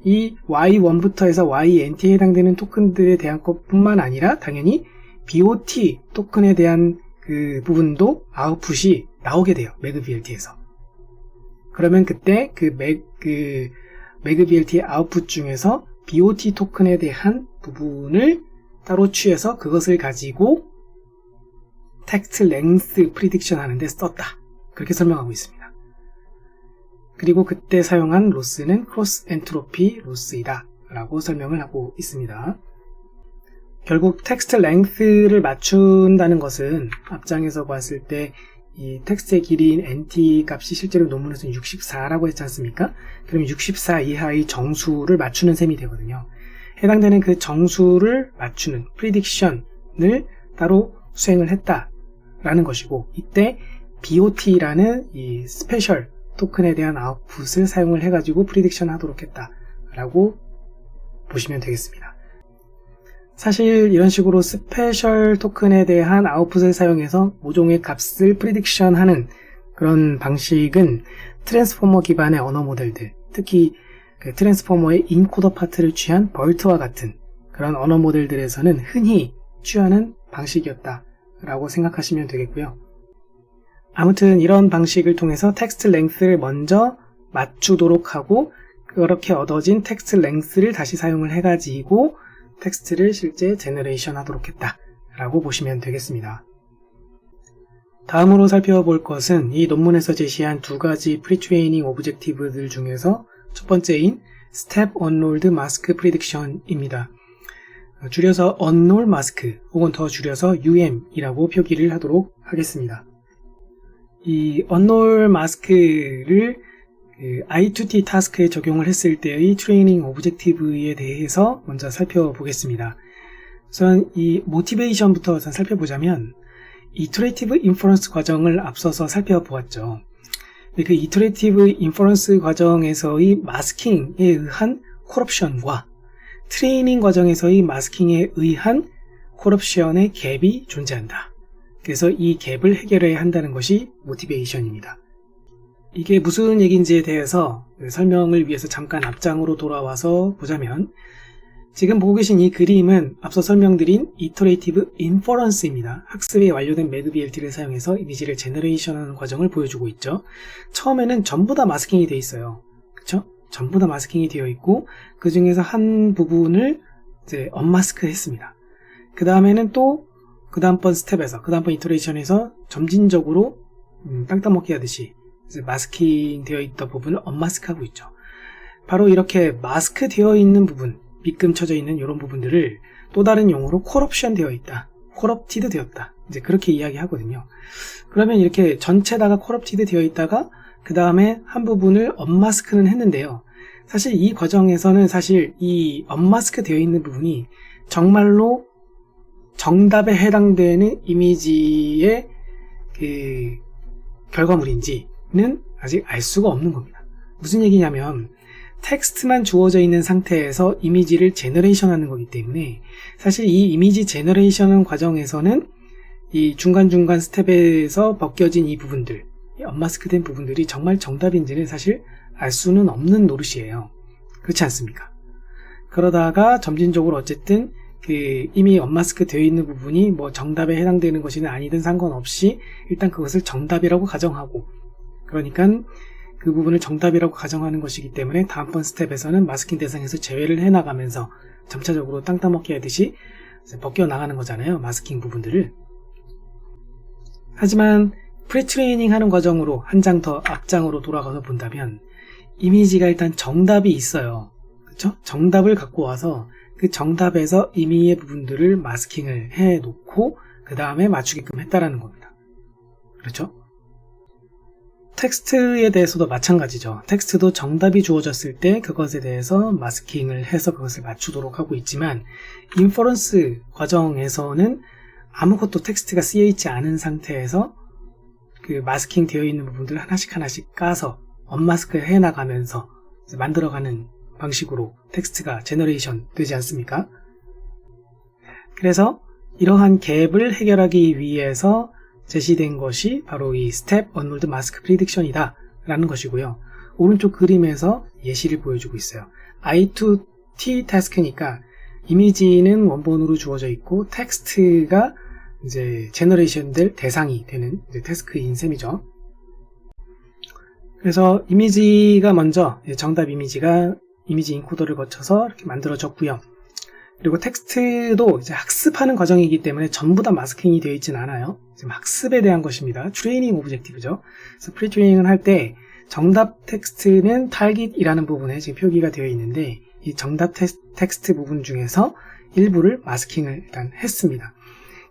이 Y1부터 해서 YNT에 해당되는 토큰들에 대한 것뿐만 아니라 당연히 BOT 토큰에 대한 그 부분도 아웃풋이 나오게 돼요. MEG-VLT에서. 그러면 그때 MEG-VLT의 아웃풋 중에서 BOT 토큰에 대한 부분을 따로 취해서 그것을 가지고 텍스트 랭스 프리딕션 하는데 썼다. 그렇게 설명하고 있습니다. 그리고 그때 사용한 로스는 크로스 엔트로피 로스이다 라고 설명을 하고 있습니다. 결국 텍스트 랭스를 맞춘다는 것은 앞장에서 봤을 때 이 텍스트의 길이인 NT 값이 실제로 논문에서는 64라고 했지 않습니까? 그럼 64 이하의 정수를 맞추는 셈이 되거든요. 해당되는 그 정수를 맞추는 프리딕션을 따로 수행을 했다라는 것이고 이때 BOT라는 이 스페셜 토큰에 대한 아웃풋을 사용을 해가지고 프리딕션 하도록 했다라고 보시면 되겠습니다. 사실 이런 식으로 스페셜 토큰에 대한 아웃풋을 사용해서 모종의 값을 프리딕션 하는 그런 방식은 트랜스포머 기반의 언어 모델들, 특히 그 트랜스포머의 인코더 파트를 취한 벌트와 같은 그런 언어 모델들에서는 흔히 취하는 방식이었다라고 생각하시면 되겠고요. 아무튼 이런 방식을 통해서 텍스트 랭스를 먼저 맞추도록 하고 그렇게 얻어진 텍스트 랭스를 다시 사용을 해가지고 텍스트를 실제 제너레이션 하도록 했다 라고 보시면 되겠습니다. 다음으로 살펴볼 것은 이 논문에서 제시한 두 가지 프리트레이닝 오브젝티브들 중에서 첫 번째인 Step Unrolled Mask Prediction입니다. 줄여서 Unroll Mask 혹은 더 줄여서 UM이라고 표기를 하도록 하겠습니다. 이 Unroll Mask를 I2T 타스크에 적용을 했을 때의 트레이닝 오브젝티브에 대해서 먼저 살펴보겠습니다. 우선 이 모티베이션부터 우선 살펴보자면 이터레이티브 인퍼런스 과정을 앞서서 살펴보았죠. 그 이터레이티브 인퍼런스 과정에서의 마스킹에 의한 콜옵션과 트레이닝 과정에서의 마스킹에 의한 콜옵션의 갭이 존재한다. 그래서 이 갭을 해결해야 한다는 것이 모티베이션입니다. 이게 무슨 얘기인지에 대해서 설명을 위해서 잠깐 앞장으로 돌아와서 보자면 지금 보고 계신 이 그림은 앞서 설명드린 이터레이티브 인퍼런스입니다. 학습에 완료된 MEG-VLT를 사용해서 이미지를 제너레이션하는 과정을 보여주고 있죠. 처음에는 전부 다 마스킹이 되어 있어요. 그쵸? 전부 다 마스킹이 되어 있고 그 중에서 한 부분을 이제 언마스크 했습니다. 그 다음에는 또 그 다음번 스텝에서 그 다음번 이터레이션에서 점진적으로 땅 따먹기 하듯이 마스킹 되어 있던 부분을 언마스크하고 있죠. 바로 이렇게 마스크 되어 있는 부분, 빗금 쳐져 있는 이런 부분들을 또 다른 용어로 콜옵션 되어 있다, 콜옵티드 되었다, 이제 그렇게 이야기하거든요. 그러면 이렇게 전체다가 콜옵티드 되어 있다가 그 다음에 한 부분을 언마스크는 했는데요. 사실 이 과정에서는 사실 이 언마스크 되어 있는 부분이 정말로 정답에 해당되는 이미지의 그 결과물인지는 아직 알 수가 없는 겁니다. 무슨 얘기냐면 텍스트만 주어져 있는 상태에서 이미지를 제너레이션 하는 거기 때문에 사실 이 이미지 제너레이션 과정에서는 이 중간중간 스텝에서 벗겨진 이 부분들, 이 언마스크 된 부분들이 정말 정답인지는 사실 알 수는 없는 노릇이에요. 그렇지 않습니까? 그러다가 점진적으로 어쨌든 이미 언마스크 되어 있는 부분이 뭐 정답에 해당되는 것이든 아니든 상관없이 일단 그것을 정답이라고 가정하고, 그러니까 그 부분을 정답이라고 가정하는 것이기 때문에 다음번 스텝에서는 마스킹 대상에서 제외를 해나가면서 점차적으로 땅 따먹기 하듯이 벗겨나가는 거잖아요, 마스킹 부분들을. 하지만 프리트레이닝 하는 과정으로 한 장 더 앞장으로 돌아가서 본다면 이미지가 일단 정답이 있어요. 그렇죠? 정답을 갖고 와서 그 정답에서 임의의 부분들을 마스킹을 해 놓고 그 다음에 맞추게끔 했다라는 겁니다. 그렇죠? 텍스트에 대해서도 마찬가지죠. 텍스트도 정답이 주어졌을 때 그것에 대해서 마스킹을 해서 그것을 맞추도록 하고 있지만 인퍼런스 과정에서는 아무것도 텍스트가 쓰여있지 않은 상태에서 그 마스킹 되어 있는 부분들을 하나씩 까서 언마스크 해나가면서 만들어가는 방식으로 텍스트가 제너레이션 되지 않습니까? 그래서 이러한 갭을 해결하기 위해서 제시된 것이 바로 이 스텝 언롤드 마스크 프리딕션이다 라는 것이고요. 오른쪽 그림에서 예시를 보여주고 있어요. I2T 태스크니까 이미지는 원본으로 주어져 있고 텍스트가 이제 제너레이션 될 대상이 되는 이제 태스크인 셈이죠. 그래서 이미지가 먼저 정답 이미지가 이미지 인코더를 거쳐서 이렇게 만들어졌고요. 그리고 텍스트도 이제 학습하는 과정이기 때문에 전부 다 마스킹이 되어 있지는 않아요. 지금 학습에 대한 것입니다. 트레이닝 오브젝티브죠. 그래서 프리트레이닝을 할 때 정답 텍스트는 타깃이라는 부분에 지금 표기가 되어 있는데 이 정답 텍스트 부분 중에서 일부를 마스킹을 일단 했습니다.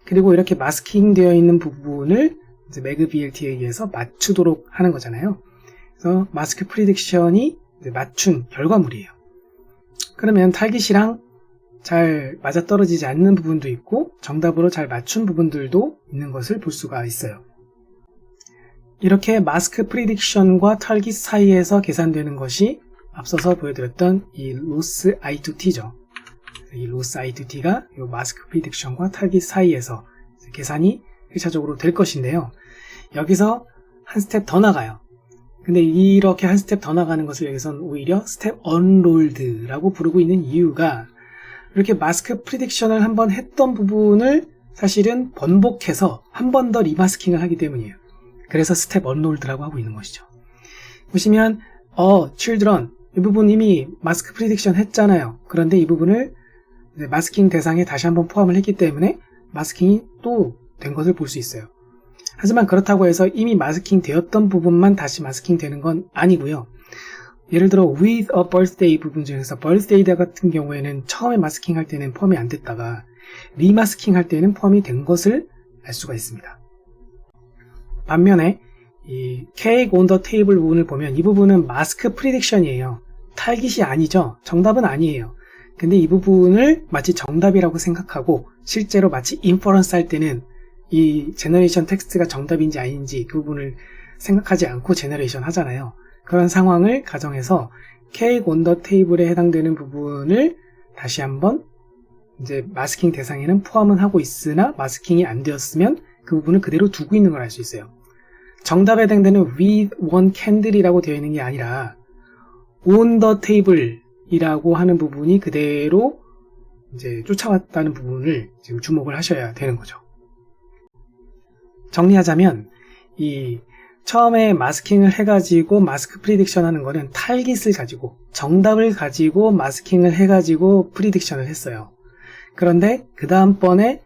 그리고 이렇게 마스킹 되어 있는 부분을 이제 매그BLT에 의해서 맞추도록 하는 거잖아요. 그래서 마스크 프리딕션이 맞춘 결과물이에요. 그러면 타깃이랑 잘 맞아떨어지지 않는 부분도 있고 정답으로 잘 맞춘 부분들도 있는 것을 볼 수가 있어요. 이렇게 마스크 프리딕션과 타깃 사이에서 계산되는 것이 앞서서 보여드렸던 이 로스 I2T죠. 이 로스 I2T가 이 마스크 프리딕션과 타깃 사이에서 계산이 1차적으로 될 것인데요. 여기서 한 스텝 더 나가요. 근데 이렇게 한 스텝 더 나가는 것을 여기서는 오히려 스텝 언롤드라고 부르고 있는 이유가 이렇게 마스크 프리딕션을 한번 했던 부분을 사실은 번복해서 한 번 더 리마스킹을 하기 때문이에요. 그래서 스텝 언롤드라고 하고 있는 것이죠. 보시면 children 이 부분 이미 마스크 프리딕션 했잖아요. 그런데 이 부분을 마스킹 대상에 다시 한번 포함을 했기 때문에 마스킹이 또 된 것을 볼 수 있어요. 하지만 그렇다고 해서 이미 마스킹 되었던 부분만 다시 마스킹 되는 건 아니고요. 예를 들어 with a birthday 부분 중에서 birthday 같은 경우에는 처음에 마스킹 할 때는 포함이 안 됐다가 리마스킹 할 때는 포함이 된 것을 알 수가 있습니다. 반면에 이 cake on the table 부분을 보면 이 부분은 마스크 프리딕션이에요. 타깃이 아니죠. 정답은 아니에요. 근데 이 부분을 마치 정답이라고 생각하고 실제로 마치 인퍼런스 할 때는 이 제너레이션 텍스트가 정답인지 아닌지 그 부분을 생각하지 않고 제너레이션 하잖아요. 그런 상황을 가정해서 cake on the table에 해당되는 부분을 다시 한번 이제 마스킹 대상에는 포함은 하고 있으나 마스킹이 안 되었으면 그 부분을 그대로 두고 있는 걸 알 수 있어요. 정답에 해당되는 with one candle이라고 되어 있는 게 아니라 on the table 이라고 하는 부분이 그대로 이제 쫓아왔다는 부분을 지금 주목을 하셔야 되는 거죠. 정리하자면 이 처음에 마스킹을 해가지고 마스크 프리딕션 하는 거는 타깃을 가지고 정답을 가지고 마스킹을 해가지고 프리딕션을 했어요. 그런데 그 다음번에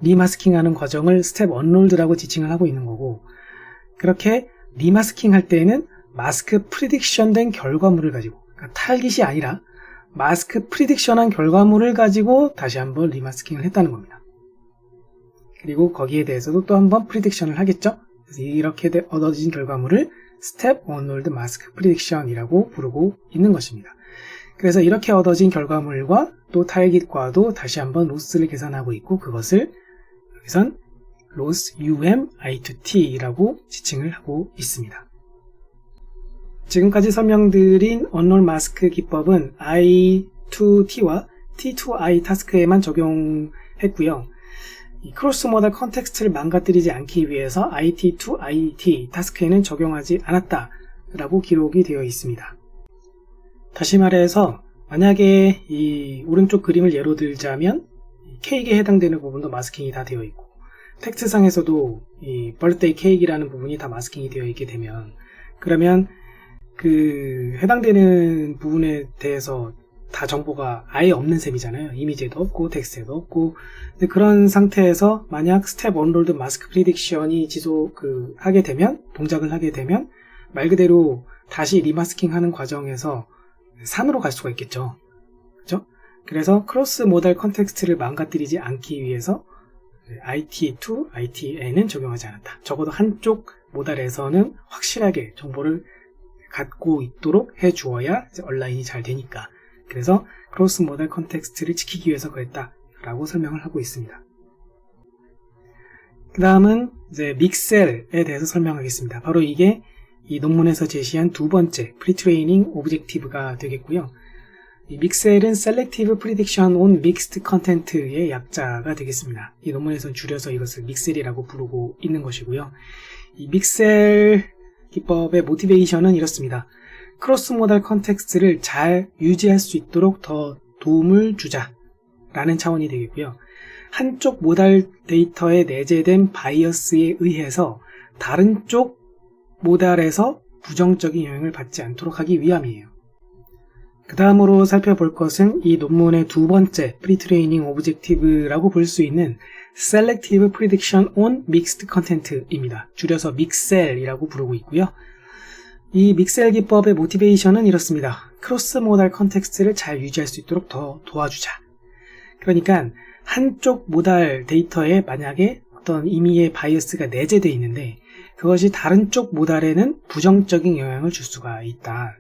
리마스킹하는 과정을 스텝 언롤드라고 지칭을 하고 있는 거고, 그렇게 리마스킹 할 때에는 마스크 프리딕션 된 결과물을 가지고, 그러니까 타깃이 아니라 마스크 프리딕션한 결과물을 가지고 다시 한번 리마스킹을 했다는 겁니다. 그리고 거기에 대해서도 또 한번 프리딕션을 하겠죠. 그래서 이렇게 얻어진 결과물을 스텝 온월드 마스크 프리딕션이라고 부르고 있는 것입니다. 그래서 이렇게 얻어진 결과물과 또 타깃과도 다시 한번 로스를 계산하고 있고, 그것을 여기선 loss I2T라고 지칭을 하고 있습니다. 지금까지 설명드린 언롤 마스크 기법은 I2T와 T2I 타스크에만 적용했고요. 이 크로스 모달 컨텍스트를 망가뜨리지 않기 위해서 IT2IT 타스크에는 적용하지 않았다라고 기록이 되어 있습니다. 다시 말해서 만약에 이 오른쪽 그림을 예로 들자면 케이크에 해당되는 부분도 마스킹이 다 되어 있고, 텍스트상에서도 이 birthday 케이크라는 부분이 다 마스킹이 되어 있게 되면, 그러면 그 해당되는 부분에 대해서 다 정보가 아예 없는 셈이잖아요. 이미지에도 없고 텍스트에도 없고. 근데 그런 상태에서 만약 스텝 온롤드 마스크 프리딕션이 하게 되면, 동작을 하게 되면 말 그대로 다시 리마스킹 하는 과정에서 산으로 갈 수가 있겠죠. 그렇죠? 그래서 크로스 모달 컨텍스트를 망가뜨리지 않기 위해서 IT2, IT에는 적용하지 않았다. 적어도 한쪽 모달에서는 확실하게 정보를 갖고 있도록 해주어야 이제 온라인이 잘 되니까. 그래서 크로스 모달 컨텍스트를 지키기 위해서 그랬다라고 설명을 하고 있습니다. 그 다음은 이제 믹셀에 대해서 설명하겠습니다. 바로 이게 이 논문에서 제시한 두 번째 프리트레이닝 오브젝티브가 되겠고요. 이 믹셀은 Selective Prediction on Mixed Content의 약자가 되겠습니다. 이 논문에서는 줄여서 이것을 믹셀이라고 부르고 있는 것이고요. 이 믹셀 기법의 모티베이션은 이렇습니다. 크로스 모달 컨텍스트를 잘 유지할 수 있도록 더 도움을 주자라는 차원이 되겠고요. 한쪽 모달 데이터에 내재된 바이어스에 의해서 다른 쪽 모달에서 부정적인 영향을 받지 않도록 하기 위함이에요. 그 다음으로 살펴볼 것은 이 논문의 두 번째 프리트레이닝 오브젝티브라고 볼 수 있는 Selective Prediction on Mixed Content입니다. 줄여서 믹셀이라고 부르고 있고요. 이 믹셀 기법의 모티베이션은 이렇습니다. 크로스 모달 컨텍스트를 잘 유지할 수 있도록 더 도와주자. 그러니까 한쪽 모달 데이터에 만약에 어떤 임의의 바이어스가 내재되어 있는데 그것이 다른 쪽 모달에는 부정적인 영향을 줄 수가 있다.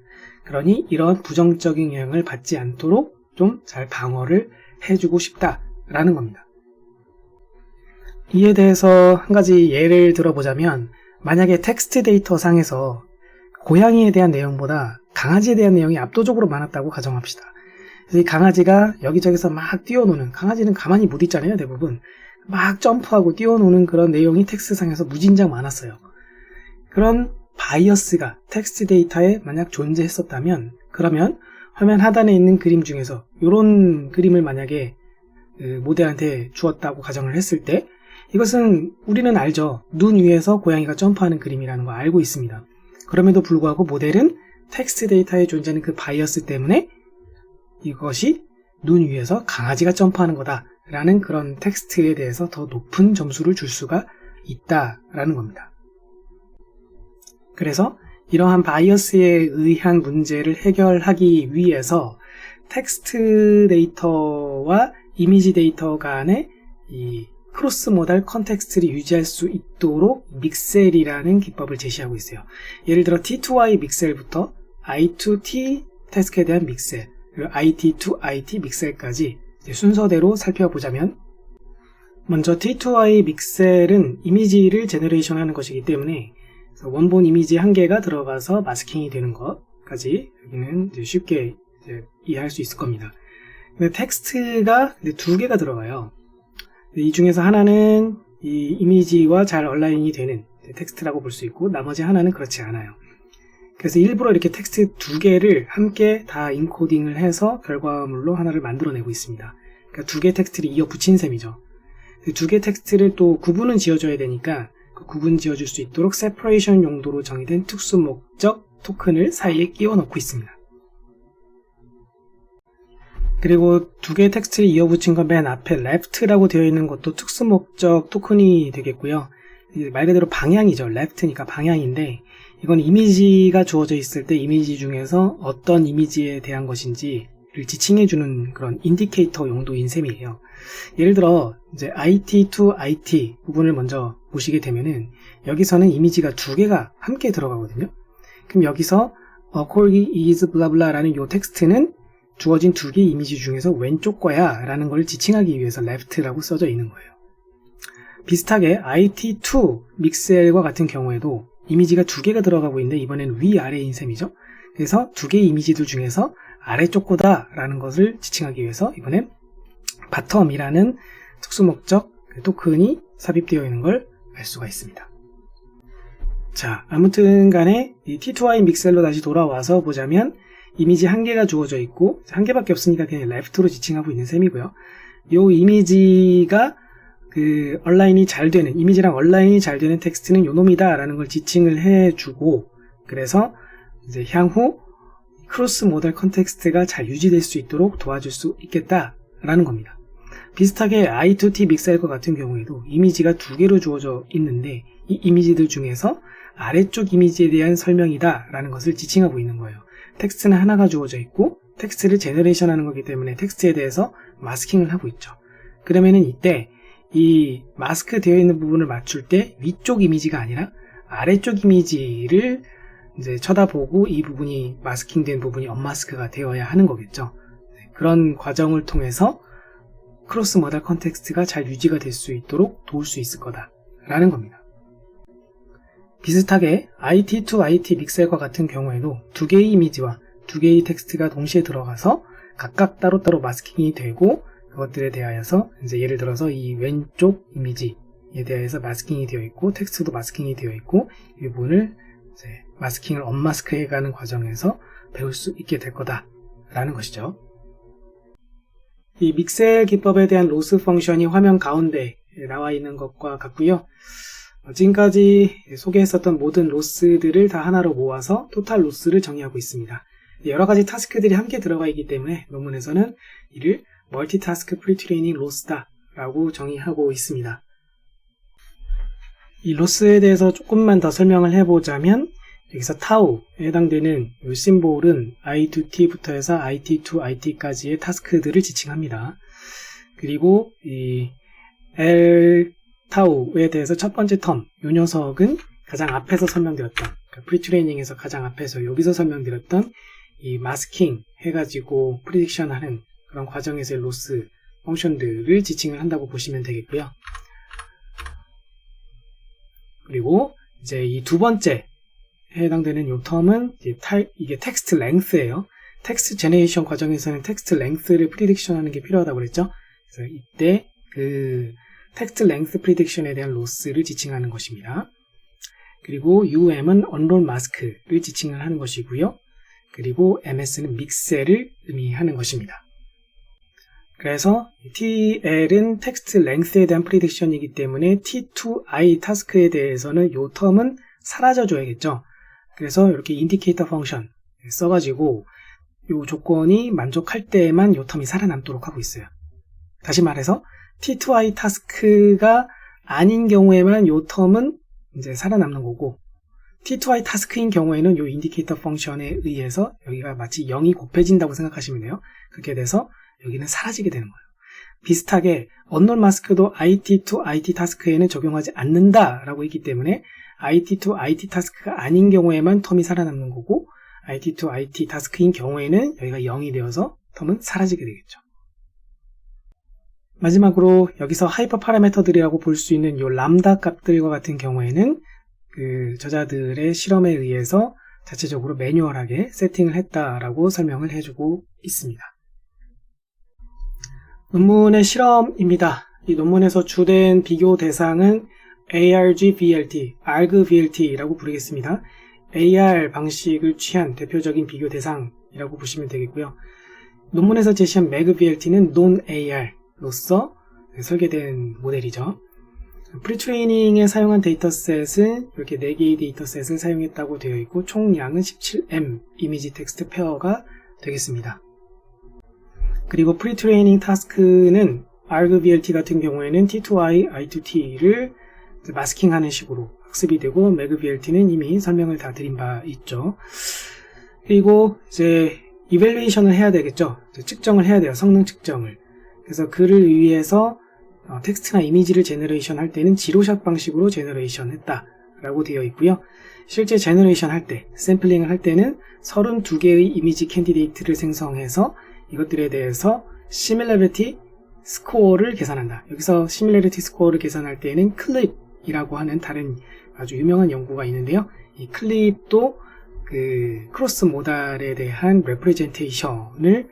그러니 이런 부정적인 영향을 받지 않도록 좀 잘 방어를 해주고 싶다라는 겁니다. 이에 대해서 한 가지 예를 들어보자면, 만약에 텍스트 데이터 상에서 고양이에 대한 내용보다 강아지에 대한 내용이 압도적으로 많았다고 가정합시다. 그래서 이 강아지가 여기저기서 막 뛰어노는, 강아지는 가만히 못 있잖아요, 대부분. 막 점프하고 뛰어노는 그런 내용이 텍스트상에서 무진장 많았어요. 그런 바이어스가 텍스트 데이터에 만약 존재했었다면, 그러면 화면 하단에 있는 그림 중에서 이런 그림을 만약에 모델한테 주었다고 가정을 했을 때, 이것은 우리는 알죠. 눈 위에서 고양이가 점프하는 그림이라는 거 알고 있습니다. 그럼에도 불구하고 모델은 텍스트 데이터에 존재하는 그 바이어스 때문에 이것이 눈 위에서 강아지가 점프하는 거다라는 그런 텍스트에 대해서 더 높은 점수를 줄 수가 있다라는 겁니다. 그래서 이러한 바이어스에 의한 문제를 해결하기 위해서 텍스트 데이터와 이미지 데이터 간의 이 크로스 모달 컨텍스트를 유지할 수 있도록 믹셀이라는 기법을 제시하고 있어요. 예를 들어 T2I 믹셀부터 I2T 태스크에 대한 믹셀, 그리고 IT2IT 믹셀까지 순서대로 살펴보자면, 먼저 T2I 믹셀은 이미지를 제너레이션하는 것이기 때문에 원본 이미지 한 개가 들어가서 마스킹이 되는 것까지 여기는 쉽게 이해할 수 있을 겁니다. 근데 텍스트가 두 개가 들어가요. 이 중에서 하나는 이 이미지와 잘 얼라인이 되는 텍스트라고 볼 수 있고, 나머지 하나는 그렇지 않아요. 그래서 일부러 이렇게 텍스트 두 개를 함께 다 인코딩을 해서 결과물로 하나를 만들어내고 있습니다. 그러니까 두 개 텍스트를 이어 붙인 셈이죠. 두 개 텍스트를 또 구분은 지어줘야 되니까 그 구분 지어줄 수 있도록 세퍼레이션 용도로 정의된 특수 목적 토큰을 사이에 끼워 넣고 있습니다. 그리고 두 개의 텍스트를 이어붙인 건 맨 앞에 left라고 되어 있는 것도 특수 목적 토큰이 되겠고요. 말 그대로 방향이죠. left니까 방향인데, 이건 이미지가 주어져 있을 때 이미지 중에서 어떤 이미지에 대한 것인지를 지칭해주는 그런 인디케이터 용도인 셈이에요. 예를 들어 이제 IT to IT 부분을 먼저 보시게 되면은 여기서는 이미지가 두 개가 함께 들어가거든요. 그럼 여기서 corgi is 블라블라 라는 요 텍스트는 주어진 두 개의 이미지 중에서 왼쪽 거야 라는 걸 지칭하기 위해서 left라고 써져 있는 거예요. 비슷하게 IT2 믹셀과 같은 경우에도 이미지가 두 개가 들어가고 있는데 이번엔 위아래인 셈이죠. 그래서 두 개의 이미지들 중에서 아래쪽 거다 라는 것을 지칭하기 위해서 이번엔 바텀이라는 특수목적 토큰이 삽입되어 있는 걸 알 수가 있습니다. 자, 아무튼 간에 이 T2i 믹셀로 다시 돌아와서 보자면 이미지 한 개가 주어져 있고 한 개밖에 없으니까 그냥 left로 지칭하고 있는 셈이고요. 요 이미지가 그 얼라인이 잘 되는 이미지랑 얼라인이 잘 되는 텍스트는 요 놈이다 라는 걸 지칭을 해주고 그래서 이제 향후 크로스 모델 컨텍스트가 잘 유지될 수 있도록 도와줄 수 있겠다 라는 겁니다. 비슷하게 I2T 믹셀과 같은 경우에도 이미지가 두 개로 주어져 있는데 이 이미지들 중에서 아래쪽 이미지에 대한 설명이다 라는 것을 지칭하고 있는 거예요. 텍스트는 하나가 주어져 있고 텍스트를 제너레이션 하는 거기 때문에 텍스트에 대해서 마스킹을 하고 있죠. 그러면은 이때 이 마스크 되어 있는 부분을 맞출 때 위쪽 이미지가 아니라 아래쪽 이미지를 이제 쳐다보고 이 부분이 마스킹된 부분이 언마스크가 되어야 하는 거겠죠. 그런 과정을 통해서 크로스 모델 컨텍스트가 잘 유지가 될 수 있도록 도울 수 있을 거다라는 겁니다. 비슷하게 IT to IT 믹셀과 같은 경우에도 두 개의 이미지와 두 개의 텍스트가 동시에 들어가서 각각 따로따로 마스킹이 되고 그것들에 대하여서 이제 예를 들어서 이 왼쪽 이미지에 대해서 마스킹이 되어 있고 텍스트도 마스킹이 되어 있고 이 부분을 이제 마스킹을 언마스크 해가는 과정에서 배울 수 있게 될 거다라는 것이죠. 이 믹셀 기법에 대한 로스 펑션이 화면 가운데 나와 있는 것과 같고요. 지금까지 소개했었던 모든 로스들을 다 하나로 모아서 토탈 로스를 정의하고 있습니다. 여러 가지 타스크들이 함께 들어가 있기 때문에 논문에서는 이를 멀티타스크 프리트레이닝 로스다 라고 정의하고 있습니다. 이 로스에 대해서 조금만 더 설명을 해보자면 여기서 타우에 해당되는 이 심볼은 I2T부터 해서 IT to IT까지의 타스크들을 지칭합니다. 그리고 이 L 타우에 대해서 첫 번째 텀, 이 녀석은 가장 앞에서 설명드렸던 그러니까 프리트레이닝에서 가장 앞에서 여기서 설명드렸던 이 마스킹 해가지고 프리딕션 하는 그런 과정에서의 로스 펑션들을 지칭을 한다고 보시면 되겠고요. 그리고 이제 이 두 번째 해당되는 이 텀은 이게 텍스트 랭스예요. 텍스트 제네레이션 과정에서는 텍스트 랭스를 프리딕션 하는 게 필요하다고 그랬죠. 그래서 이때 그 텍스트 랭스 프리딕션에 대한 로스를 지칭하는 것입니다. 그리고 UM은 언롤 마스크를 지칭을 하는 것이고요. 그리고 MS는 믹셀을 의미하는 것입니다. 그래서 TL은 텍스트 랭스에 대한 프리딕션이기 때문에 T2I 타스크에 대해서는 이 텀은 사라져줘야겠죠. 그래서 이렇게 인디케이터 펑션 써가지고 이 조건이 만족할 때에만 이 텀이 살아남도록 하고 있어요. 다시 말해서 T2I 타스크가 아닌 경우에만 이 텀은 이제 살아남는 거고 T2I 타스크인 경우에는 이 인디케이터 펑션에 의해서 여기가 마치 0이 곱해진다고 생각하시면 돼요. 그렇게 돼서 여기는 사라지게 되는 거예요. 비슷하게 언론 마스크도 IT to IT 타스크에는 적용하지 않는다라고 했기 때문에 IT to IT 타스크가 아닌 경우에만 텀이 살아남는 거고 IT to IT 타스크인 경우에는 여기가 0이 되어서 텀은 사라지게 되겠죠. 마지막으로 여기서 하이퍼 파라미터들이라고 볼 수 있는 이 람다 값들과 같은 경우에는 그 저자들의 실험에 의해서 자체적으로 매뉴얼하게 세팅을 했다라고 설명을 해주고 있습니다. 논문의 실험입니다. 이 논문에서 주된 비교 대상은 ARGVLT, ARGVLT라고 부르겠습니다. AR 방식을 취한 대표적인 비교 대상이라고 보시면 되겠고요. 논문에서 제시한 MAGVLT는 Non-AR로서 설계된 모델이죠. 프리트레이닝에 사용한 데이터셋은 이렇게 4개의 데이터셋을 사용했다고 되어 있고 총량은 17M 이미지 텍스트 페어가 되겠습니다. 그리고 프리트레이닝 타스크는 ARGVLT 같은 경우에는 T2I, I2T를 마스킹하는 식으로 학습이 되고 매그VLT는 이미 설명을 다 드린 바 있죠. 그리고 이제 이밸루에이션을 해야 되겠죠. 측정을 해야 돼요. 성능 측정을. 그래서 그를 위해서 텍스트나 이미지를 제너레이션 할 때는 지로샷 방식으로 제너레이션 했다 라고 되어 있고요. 실제 제너레이션 할 때, 샘플링을 할 때는 32개의 이미지 캔디데이트를 생성해서 이것들에 대해서 시밀러리티 스코어를 계산한다. 여기서 시밀러리티 스코어를 계산할 때는 클립이라고 하는 다른 아주 유명한 연구가 있는데요. 이 클립도 그 크로스 모달에 대한 레프레젠테이션을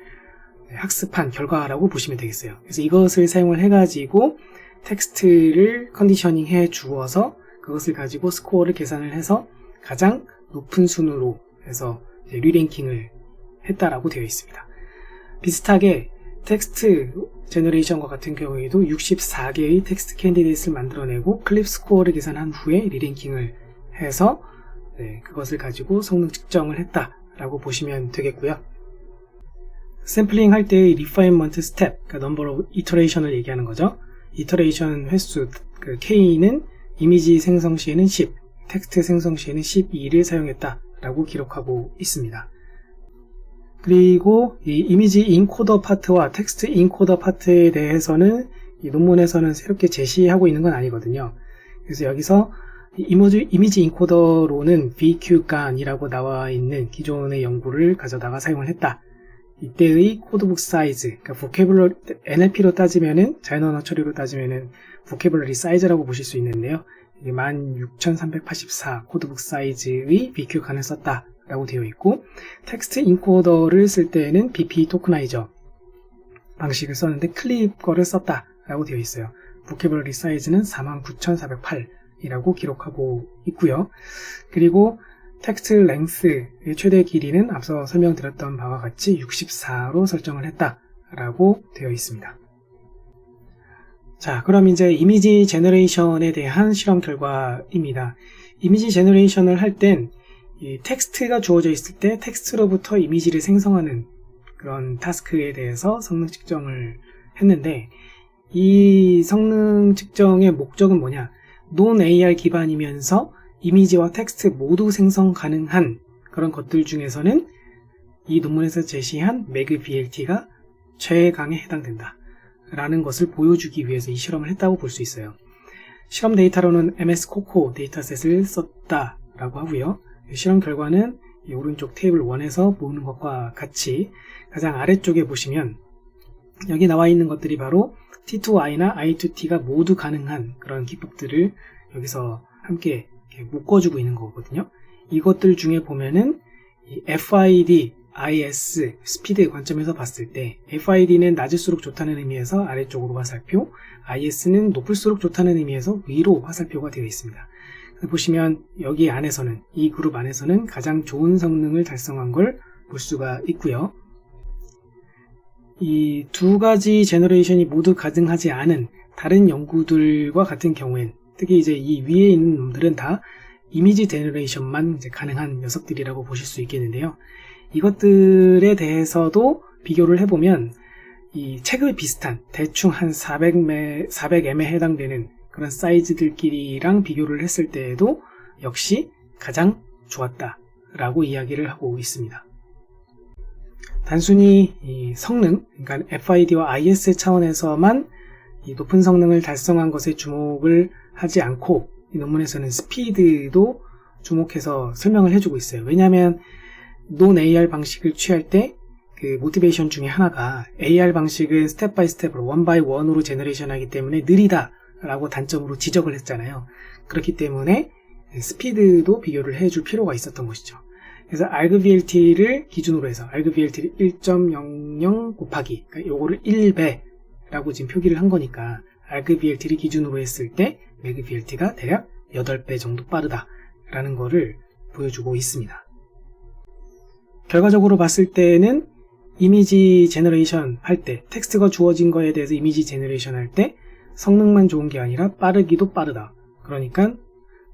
학습한 결과라고 보시면 되겠어요. 그래서 이것을 사용을 해가지고 텍스트를 컨디셔닝 해 주어서 그것을 가지고 스코어를 계산을 해서 가장 높은 순으로 해서 리랭킹을 했다라고 되어 있습니다. 비슷하게 텍스트 제너레이션과 같은 경우에도 64개의 텍스트 캔디데이트를 만들어내고 클립 스코어를 계산한 후에 리랭킹을 해서 그것을 가지고 성능 측정을 했다라고 보시면 되겠고요. 샘플링 할 때의 리파인먼트 스텝, 그러니까 넘버 오브 이터레이션을 얘기하는 거죠. 이터레이션 횟수, 그 K는 이미지 생성 시에는 10, 텍스트 생성 시에는 12를 사용했다라고 기록하고 있습니다. 그리고 이 이미지 인코더 파트와 텍스트 인코더 파트에 대해서는 이 논문에서는 새롭게 제시하고 있는 건 아니거든요. 그래서 여기서 이미지 인코더로는 VQGAN이라고 나와 있는 기존의 연구를 가져다가 사용을 했다. 이때의 코드북 사이즈, 그러니까 보캐블러리, NLP로 따지면은, 자연언어 처리로 따지면은 보캐블러리 사이즈라고 보실 수 있는데요. 16,384 코드북 사이즈의 VQGAN을 썼다라고 되어 있고, 텍스트 인코더를 쓸 때에는 BP 토크나이저 방식을 썼는데 클립 거를 썼다라고 되어 있어요. 보캐블러리 사이즈는 49,408이라고 기록하고 있고요. 그리고 텍스트 랭스의 최대 길이는 앞서 설명드렸던 바와 같이 64로 설정을 했다라고 되어 있습니다. 자, 그럼 이제 이미지 제너레이션에 대한 실험 결과입니다. 이미지 제너레이션을 할 땐 이 텍스트가 주어져 있을 때 텍스트로부터 이미지를 생성하는 그런 타스크에 대해서 성능 측정을 했는데, 이 성능 측정의 목적은 뭐냐? 논 AR 기반이면서 이미지와 텍스트 모두 생성 가능한 그런 것들 중에서는 이 논문에서 제시한 매그VLT가 최강에 해당된다 라는 것을 보여주기 위해서 이 실험을 했다고 볼 수 있어요. 실험 데이터로는 MS 코코 데이터셋을 썼다라고 하고요. 실험 결과는 이 오른쪽 테이블 1에서 보는 것과 같이 가장 아래쪽에 보시면 여기 나와 있는 것들이 바로 T2I나 I2T가 모두 가능한 그런 기법들을 여기서 함께 묶어주고 있는 거거든요. 이것들 중에 보면은 이 FID, IS, 스피드 관점에서 봤을 때 FID는 낮을수록 좋다는 의미에서 아래쪽으로 화살표, IS는 높을수록 좋다는 의미에서 위로 화살표가 되어 있습니다. 보시면 여기 안에서는, 이 그룹 안에서는 가장 좋은 성능을 달성한 걸 볼 수가 있고요. 이 두 가지 제너레이션이 모두 가능하지 않은 다른 연구들과 같은 경우엔, 특히 이제 이 위에 있는 놈들은 다 이미지 제너레이션만 이제 가능한 녀석들이라고 보실 수 있겠는데요. 이것들에 대해서도 비교를 해보면 이 체급이 비슷한 대충 한 400M에 해당되는 그런 사이즈들끼리랑 비교를 했을 때에도 역시 가장 좋았다라고 이야기를 하고 있습니다. 단순히 이 성능, 그러니까 FID와 IS 차원에서만 이 높은 성능을 달성한 것에 주목을 하지 않고 이 논문에서는 스피드도 주목해서 설명을 해주고 있어요. 왜냐하면 논 AR 방식을 취할 때 그 모티베이션 중에 하나가 AR 방식은 스텝 바이 스텝으로 원 바이 원으로 제너레이션 하기 때문에 느리다 라고 단점으로 지적을 했잖아요. 그렇기 때문에 스피드도 비교를 해줄 필요가 있었던 것이죠. 그래서 argVLT를 기준으로 해서 argVLT를 1.00 곱하기, 그러니까 요거를 1배라고 지금 표기를 한 거니까 argVLT를 기준으로 했을 때 매그VLT가 대략 8배 정도 빠르다라는 거를 보여주고 있습니다. 결과적으로 봤을 때는 이미지 제너레이션 할 때, 텍스트가 주어진 거에 대해서 이미지 제너레이션 할 때 성능만 좋은 게 아니라 빠르기도 빠르다. 그러니까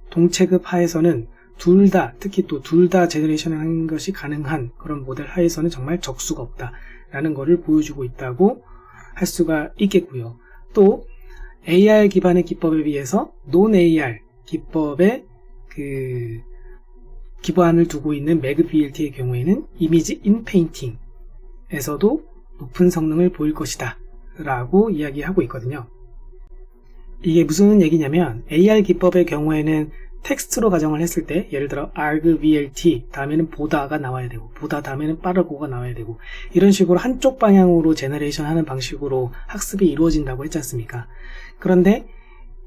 동체급 하에서는 둘 다, 특히 또 둘 다 제너레이션 하는 것이 가능한 그런 모델 하에서는 정말 적수가 없다라는 것을 보여주고 있다고 할 수가 있겠고요. 또 AR 기반의 기법에 비해서 non-AR 기법의 기반을 두고 있는 MagVLT의 경우에는 이미지 인페인팅에서도 높은 성능을 보일 것이다 라고 이야기하고 있거든요. 이게 무슨 얘기냐면 AR 기법의 경우에는 텍스트로 가정을 했을 때 예를 들어 argVLT 다음에는 보다가 나와야 되고 보다 다음에는 빠르고가 나와야 되고 이런 식으로 한쪽 방향으로 제너레이션 하는 방식으로 학습이 이루어진다고 했지 않습니까? 그런데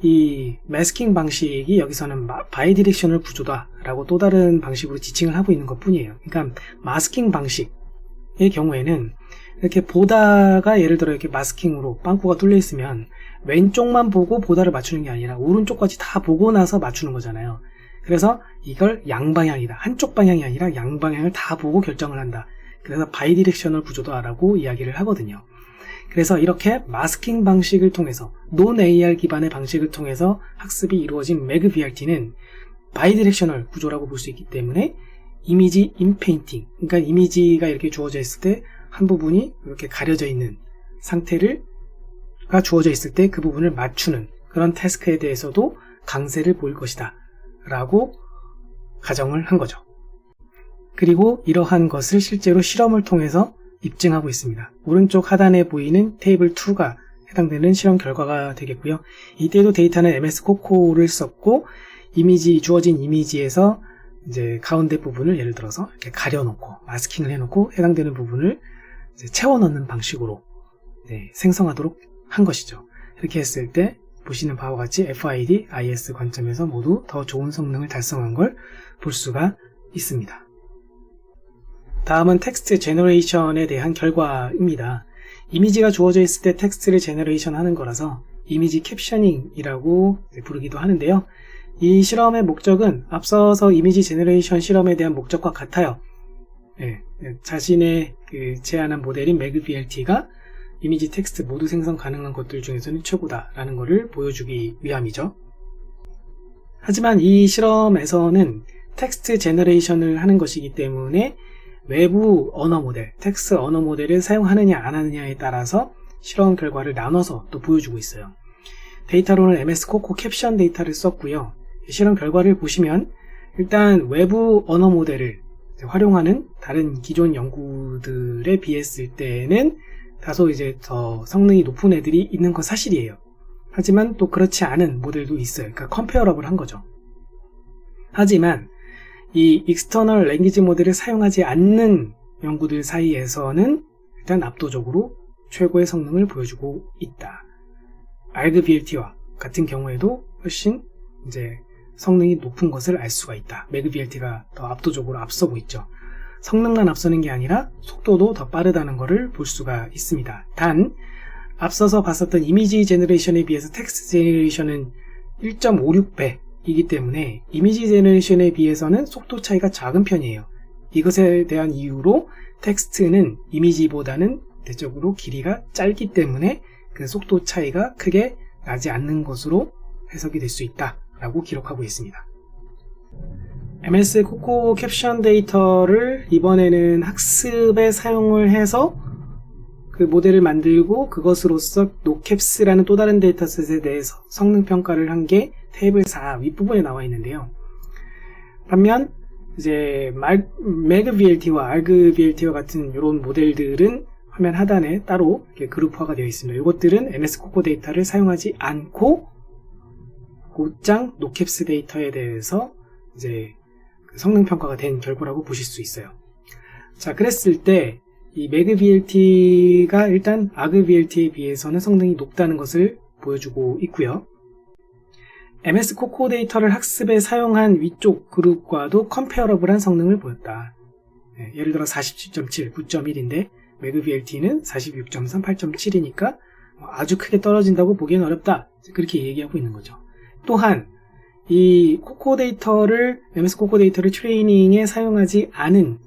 이 마스킹 방식이 여기서는 바이디렉셔널 구조다 라고 또 다른 방식으로 지칭을 하고 있는 것 뿐이에요. 그러니까 마스킹 방식의 경우에는 이렇게 보다가 예를 들어 이렇게 마스킹으로 빵꾸가 뚫려 있으면 왼쪽만 보고 보다를 맞추는 게 아니라 오른쪽까지 다 보고 나서 맞추는 거잖아요. 그래서 이걸 양방향이다. 한쪽 방향이 아니라 양방향을 다 보고 결정을 한다. 그래서 바이디렉셔널 구조다라고 이야기를 하거든요. 그래서 이렇게 마스킹 방식을 통해서 non-AR 기반의 방식을 통해서 학습이 이루어진 MagVLT는 바이디렉셔널 구조라고 볼 수 있기 때문에 이미지 인페인팅, 그러니까 이미지가 이렇게 주어져 있을 때 한 부분이 이렇게 가려져 있는 상태가 주어져 있을 때 그 부분을 맞추는 그런 태스크에 대해서도 강세를 보일 것이다 라고 가정을 한 거죠. 그리고 이러한 것을 실제로 실험을 통해서 입증하고 있습니다. 오른쪽 하단에 보이는 테이블 2가 해당되는 실험 결과가 되겠고요. 이때도 데이터는 MS 코코를 썼고 주어진 이미지에서 이제 가운데 부분을 예를 들어서 이렇게 가려놓고 마스킹을 해놓고 해당되는 부분을 이제 채워 넣는 방식으로 생성하도록 한 것이죠. 이렇게 했을 때 보시는 바와 같이 FID, IS 관점에서 모두 더 좋은 성능을 달성한 걸 볼 수가 있습니다. 다음은 텍스트 제너레이션에 대한 결과입니다. 이미지가 주어져 있을 때 텍스트를 제너레이션 하는 거라서 이미지 캡셔닝이라고 부르기도 하는데요. 이 실험의 목적은 앞서서 이미지 제너레이션 실험에 대한 목적과 같아요. 자신의 제안한 모델인 MagVLT가 이미지 텍스트 모두 생성 가능한 것들 중에서는 최고다라는 것을 보여주기 위함이죠. 하지만 이 실험에서는 텍스트 제너레이션을 하는 것이기 때문에 외부 언어 모델, 텍스트 언어 모델을 사용하느냐 안 하느냐에 따라서 실험 결과를 나눠서 또 보여주고 있어요. 데이터로는 MS 코코 캡션 데이터를 썼고요. 실험 결과를 보시면 일단 외부 언어 모델을 활용하는 다른 기존 연구들에 비했을 때는 다소 이제 더 성능이 높은 애들이 있는 건 사실이에요. 하지만 또 그렇지 않은 모델도 있어요. 그러니까 컴페어러블 한 거죠. 하지만 이 익스터널 랭귀지 모델을 사용하지 않는 연구들 사이에서는 일단 압도적으로 최고의 성능을 보여주고 있다. argVLT와 같은 경우에도 훨씬 이제 성능이 높은 것을 알 수가 있다. MagVLT가 더 압도적으로 앞서고 있죠. 성능만 앞서는 게 아니라 속도도 더 빠르다는 것을 볼 수가 있습니다. 단 앞서서 봤었던 이미지 제너레이션에 비해서 텍스트 제너레이션은 1.56배이기 때문에 이미지 제너레이션에 비해서는 속도 차이가 작은 편이에요. 이것에 대한 이유로 텍스트는 이미지보다는 대체적으로 길이가 짧기 때문에 그 속도 차이가 크게 나지 않는 것으로 해석이 될 수 있다 라고 기록하고 있습니다. MS 코코 캡션 데이터를 이번에는 학습에 사용을 해서 그 모델을 만들고 그것으로서 노캡스라는 또 다른 데이터셋에 대해서 성능 평가를 한 게 테이블 4 윗부분에 나와 있는데요. 반면 이제 MagVLT와 argVLT와 같은 이런 모델들은 화면 하단에 따로 이렇게 그룹화가 되어 있습니다. 이것들은 MS 코코 데이터를 사용하지 않고 곧장 노캡스 데이터에 대해서 이제 성능 평가가 된 결과라고 보실 수 있어요. 자, 그랬을 때 이 MagVLT가 일단 argVLT에 비해서는 성능이 높다는 것을 보여주고 있고요. MS 코코 데이터를 학습에 사용한 위쪽 그룹과도 컴페어러블한 성능을 보였다. 예를 들어 47.7, 9.1인데 MagVLT는 46.3, 8.7이니까 아주 크게 떨어진다고 보기엔 어렵다. 그렇게 얘기하고 있는 거죠. 또한 이 코코 데이터를 MS 코코 데이터를 트레이닝에 사용하지 않은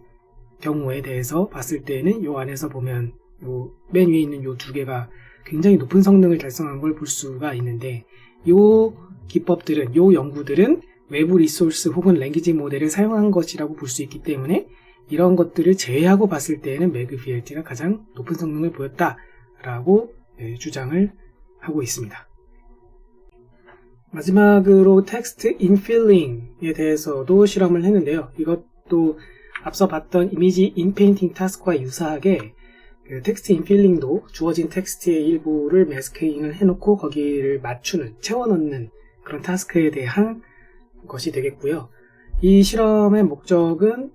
경우에 대해서 봤을 때는 요 안에서 보면 요 맨 위에 있는 요 두 개가 굉장히 높은 성능을 달성한 걸 볼 수가 있는데 요 기법들은 요 연구들은 외부 리소스 혹은 랭귀지 모델을 사용한 것이라고 볼 수 있기 때문에 이런 것들을 제외하고 봤을 때에는 MagVLT가 가장 높은 성능을 보였다라고 주장을 하고 있습니다. 마지막으로 텍스트 인필링에 대해서도 실험을 했는데요. 이것도 앞서 봤던 이미지 인페인팅 타스크와 유사하게 그 텍스트 인필링도 주어진 텍스트의 일부를 마스킹을 해놓고 거기를 맞추는, 채워넣는 그런 타스크에 대한 것이 되겠고요. 이 실험의 목적은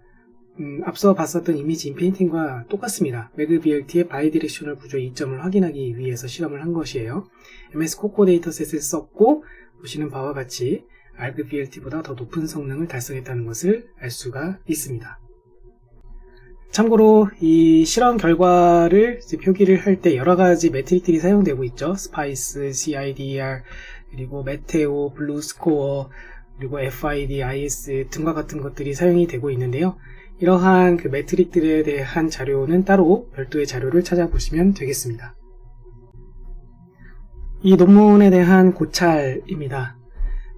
앞서 봤었던 이미지 인페인팅과 똑같습니다. 매그비엘티의 바이디렉셔널 구조의 이점을 확인하기 위해서 실험을 한 것이에요. MS 코코 데이터셋을 썼고 보시는 바와 같이 알그비엘티보다 더 높은 성능을 달성했다는 것을 알 수가 있습니다. 참고로 이 실험 결과를 이제 표기를 할 때 여러 가지 매트릭들이 사용되고 있죠. 스파이스, CIDR, 그리고 메테오, 블루스코어, 그리고 FID, IS 등과 같은 것들이 사용이 되고 있는데요. 이러한 그 매트릭들에 대한 자료는 따로 별도의 자료를 찾아보시면 되겠습니다. 이 논문에 대한 고찰입니다.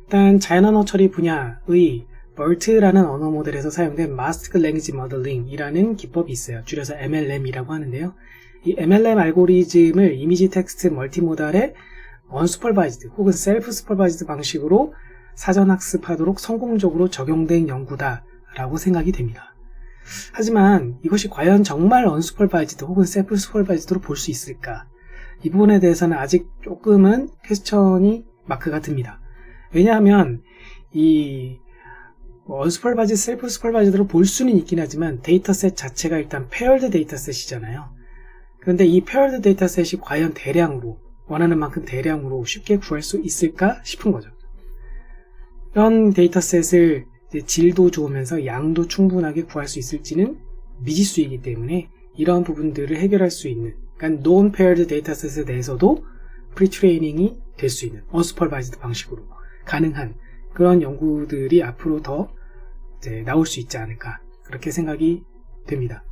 일단 자연언어 처리 분야의 BERT라는 언어 모델에서 사용된 Masked Language Modeling이라는 기법이 있어요. 줄여서 MLM이라고 하는데요. 이 MLM 알고리즘을 이미지 텍스트 멀티모달의 언슈퍼바이즈드 혹은 셀프 슈퍼바이즈드 방식으로 사전 학습하도록 성공적으로 적용된 연구다라고 생각이 됩니다. 하지만 이것이 과연 정말 언슈퍼바이즈드 혹은 셀프 슈퍼바이즈드로 볼 수 있을까? 이 부분에 대해서는 아직 조금은 퀘스천이 마크가 듭니다. 왜냐하면 이 언슈퍼바이즈드, 셀프 슈퍼바이즈드로 볼 수는 있긴 하지만 데이터셋 자체가 일단 페어드 데이터셋이잖아요. 그런데 이 페어드 데이터셋이 과연 대량으로, 원하는 만큼 대량으로 쉽게 구할 수 있을까 싶은 거죠. 이런 데이터셋을 질도 좋으면서 양도 충분하게 구할 수 있을지는 미지수이기 때문에 이러한 부분들을 해결할 수 있는, 그러니까 non-paired 데이터셋에 대해서도 프리트레이닝이 될 수 있는 unsupervised 방식으로 가능한 그런 연구들이 앞으로 더 이제 나올 수 있지 않을까, 그렇게 생각이 됩니다.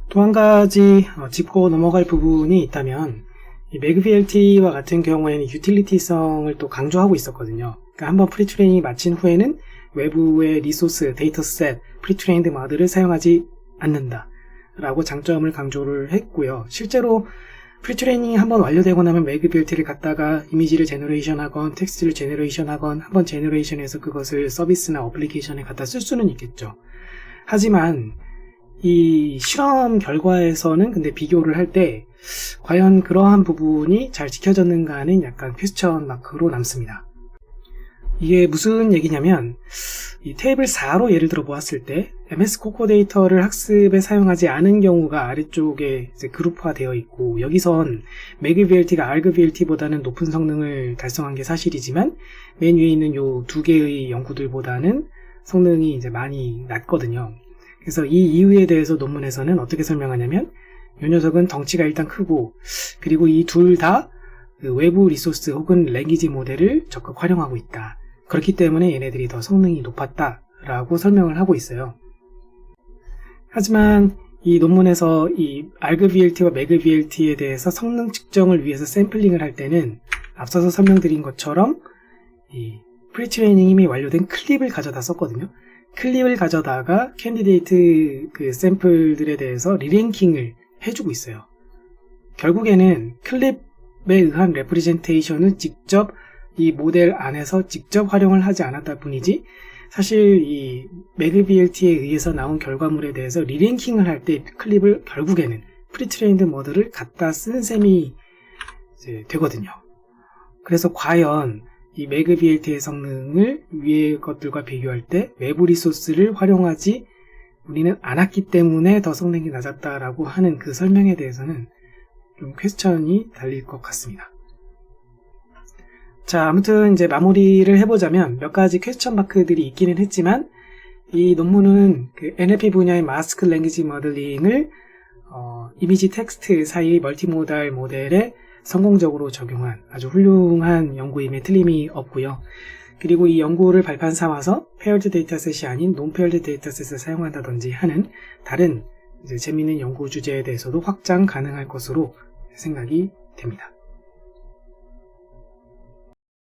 또 한 가지 짚고 넘어갈 부분이 있다면 이 매그비엘티와 같은 경우에는 유틸리티성을 또 강조하고 있었거든요. 그러니까 한번 프리트레이닝이 마친 후에는 외부의 리소스, 데이터셋, 프리트레인드 모델을 사용하지 않는다 라고 장점을 강조를 했고요. 실제로 프리트레이닝이 한번 완료되고 나면 매그비엘티를 갖다가 이미지를 제너레이션 하건 텍스트를 제너레이션 하건 한번 제너레이션해서 그것을 서비스나 어플리케이션에 갖다 쓸 수는 있겠죠. 하지만 이 실험 결과에서는 근데 비교를 할 때 과연 그러한 부분이 잘 지켜졌는가 하는 약간 퀘스천 마크로 남습니다. 이게 무슨 얘기냐면 이 테이블 4로 예를 들어 보았을 때 MS 코코 데이터를 학습에 사용하지 않은 경우가 아래쪽에 이제 그룹화되어 있고, 여기선 매그비엘티가 알그비엘티보다는 높은 성능을 달성한 게 사실이지만 맨 위에 있는 요 두 개의 연구들보다는 성능이 이제 많이 낮거든요. 그래서 이 이유에 대해서 논문에서는 어떻게 설명하냐면 이 녀석은 덩치가 일단 크고, 그리고 이 둘 다 그 외부 리소스 혹은 랭귀지 모델을 적극 활용하고 있다. 그렇기 때문에 얘네들이 더 성능이 높았다라고 설명을 하고 있어요. 하지만 이 논문에서 이 알그비엘티와 매그비엘티에 대해서 성능 측정을 위해서 샘플링을 할 때는 앞서서 설명드린 것처럼 이 프리트레이닝 이미 완료된 클립을 가져다 썼거든요. 클립을 가져다가 캔디데이트 그 샘플들에 대해서 리랭킹을 해주고 있어요. 결국에는 클립에 의한 레프리젠테이션을 직접 이 모델 안에서 직접 활용을 하지 않았다 뿐이지, 사실 이 매그비엘티에 의해서 나온 결과물에 대해서 리랭킹을 할 때 클립을 결국에는 프리트레인드 모델을 갖다 쓴 셈이 이제 되거든요. 그래서 과연 이 매그비엘티의 성능을 위의 것들과 비교할 때 외부 리소스를 활용하지 우리는 않았기 때문에 더 성능이 낮았다라고 하는 그 설명에 대해서는 좀 퀘스천이 달릴 것 같습니다. 자, 아무튼 이제 마무리를 해보자면 몇 가지 퀘스천 마크들이 있기는 했지만 이 논문은 그 NLP 분야의 마스크 랭귀지 모델링을 이미지 텍스트 사이의 멀티모달 모델에 성공적으로 적용한 아주 훌륭한 연구임에 틀림이 없고요. 그리고 이 연구를 발판 삼아서 페어드 데이터셋이 아닌 논페어드 데이터셋을 사용한다든지 하는 다른 이제 재미있는 연구 주제에 대해서도 확장 가능할 것으로 생각이 됩니다.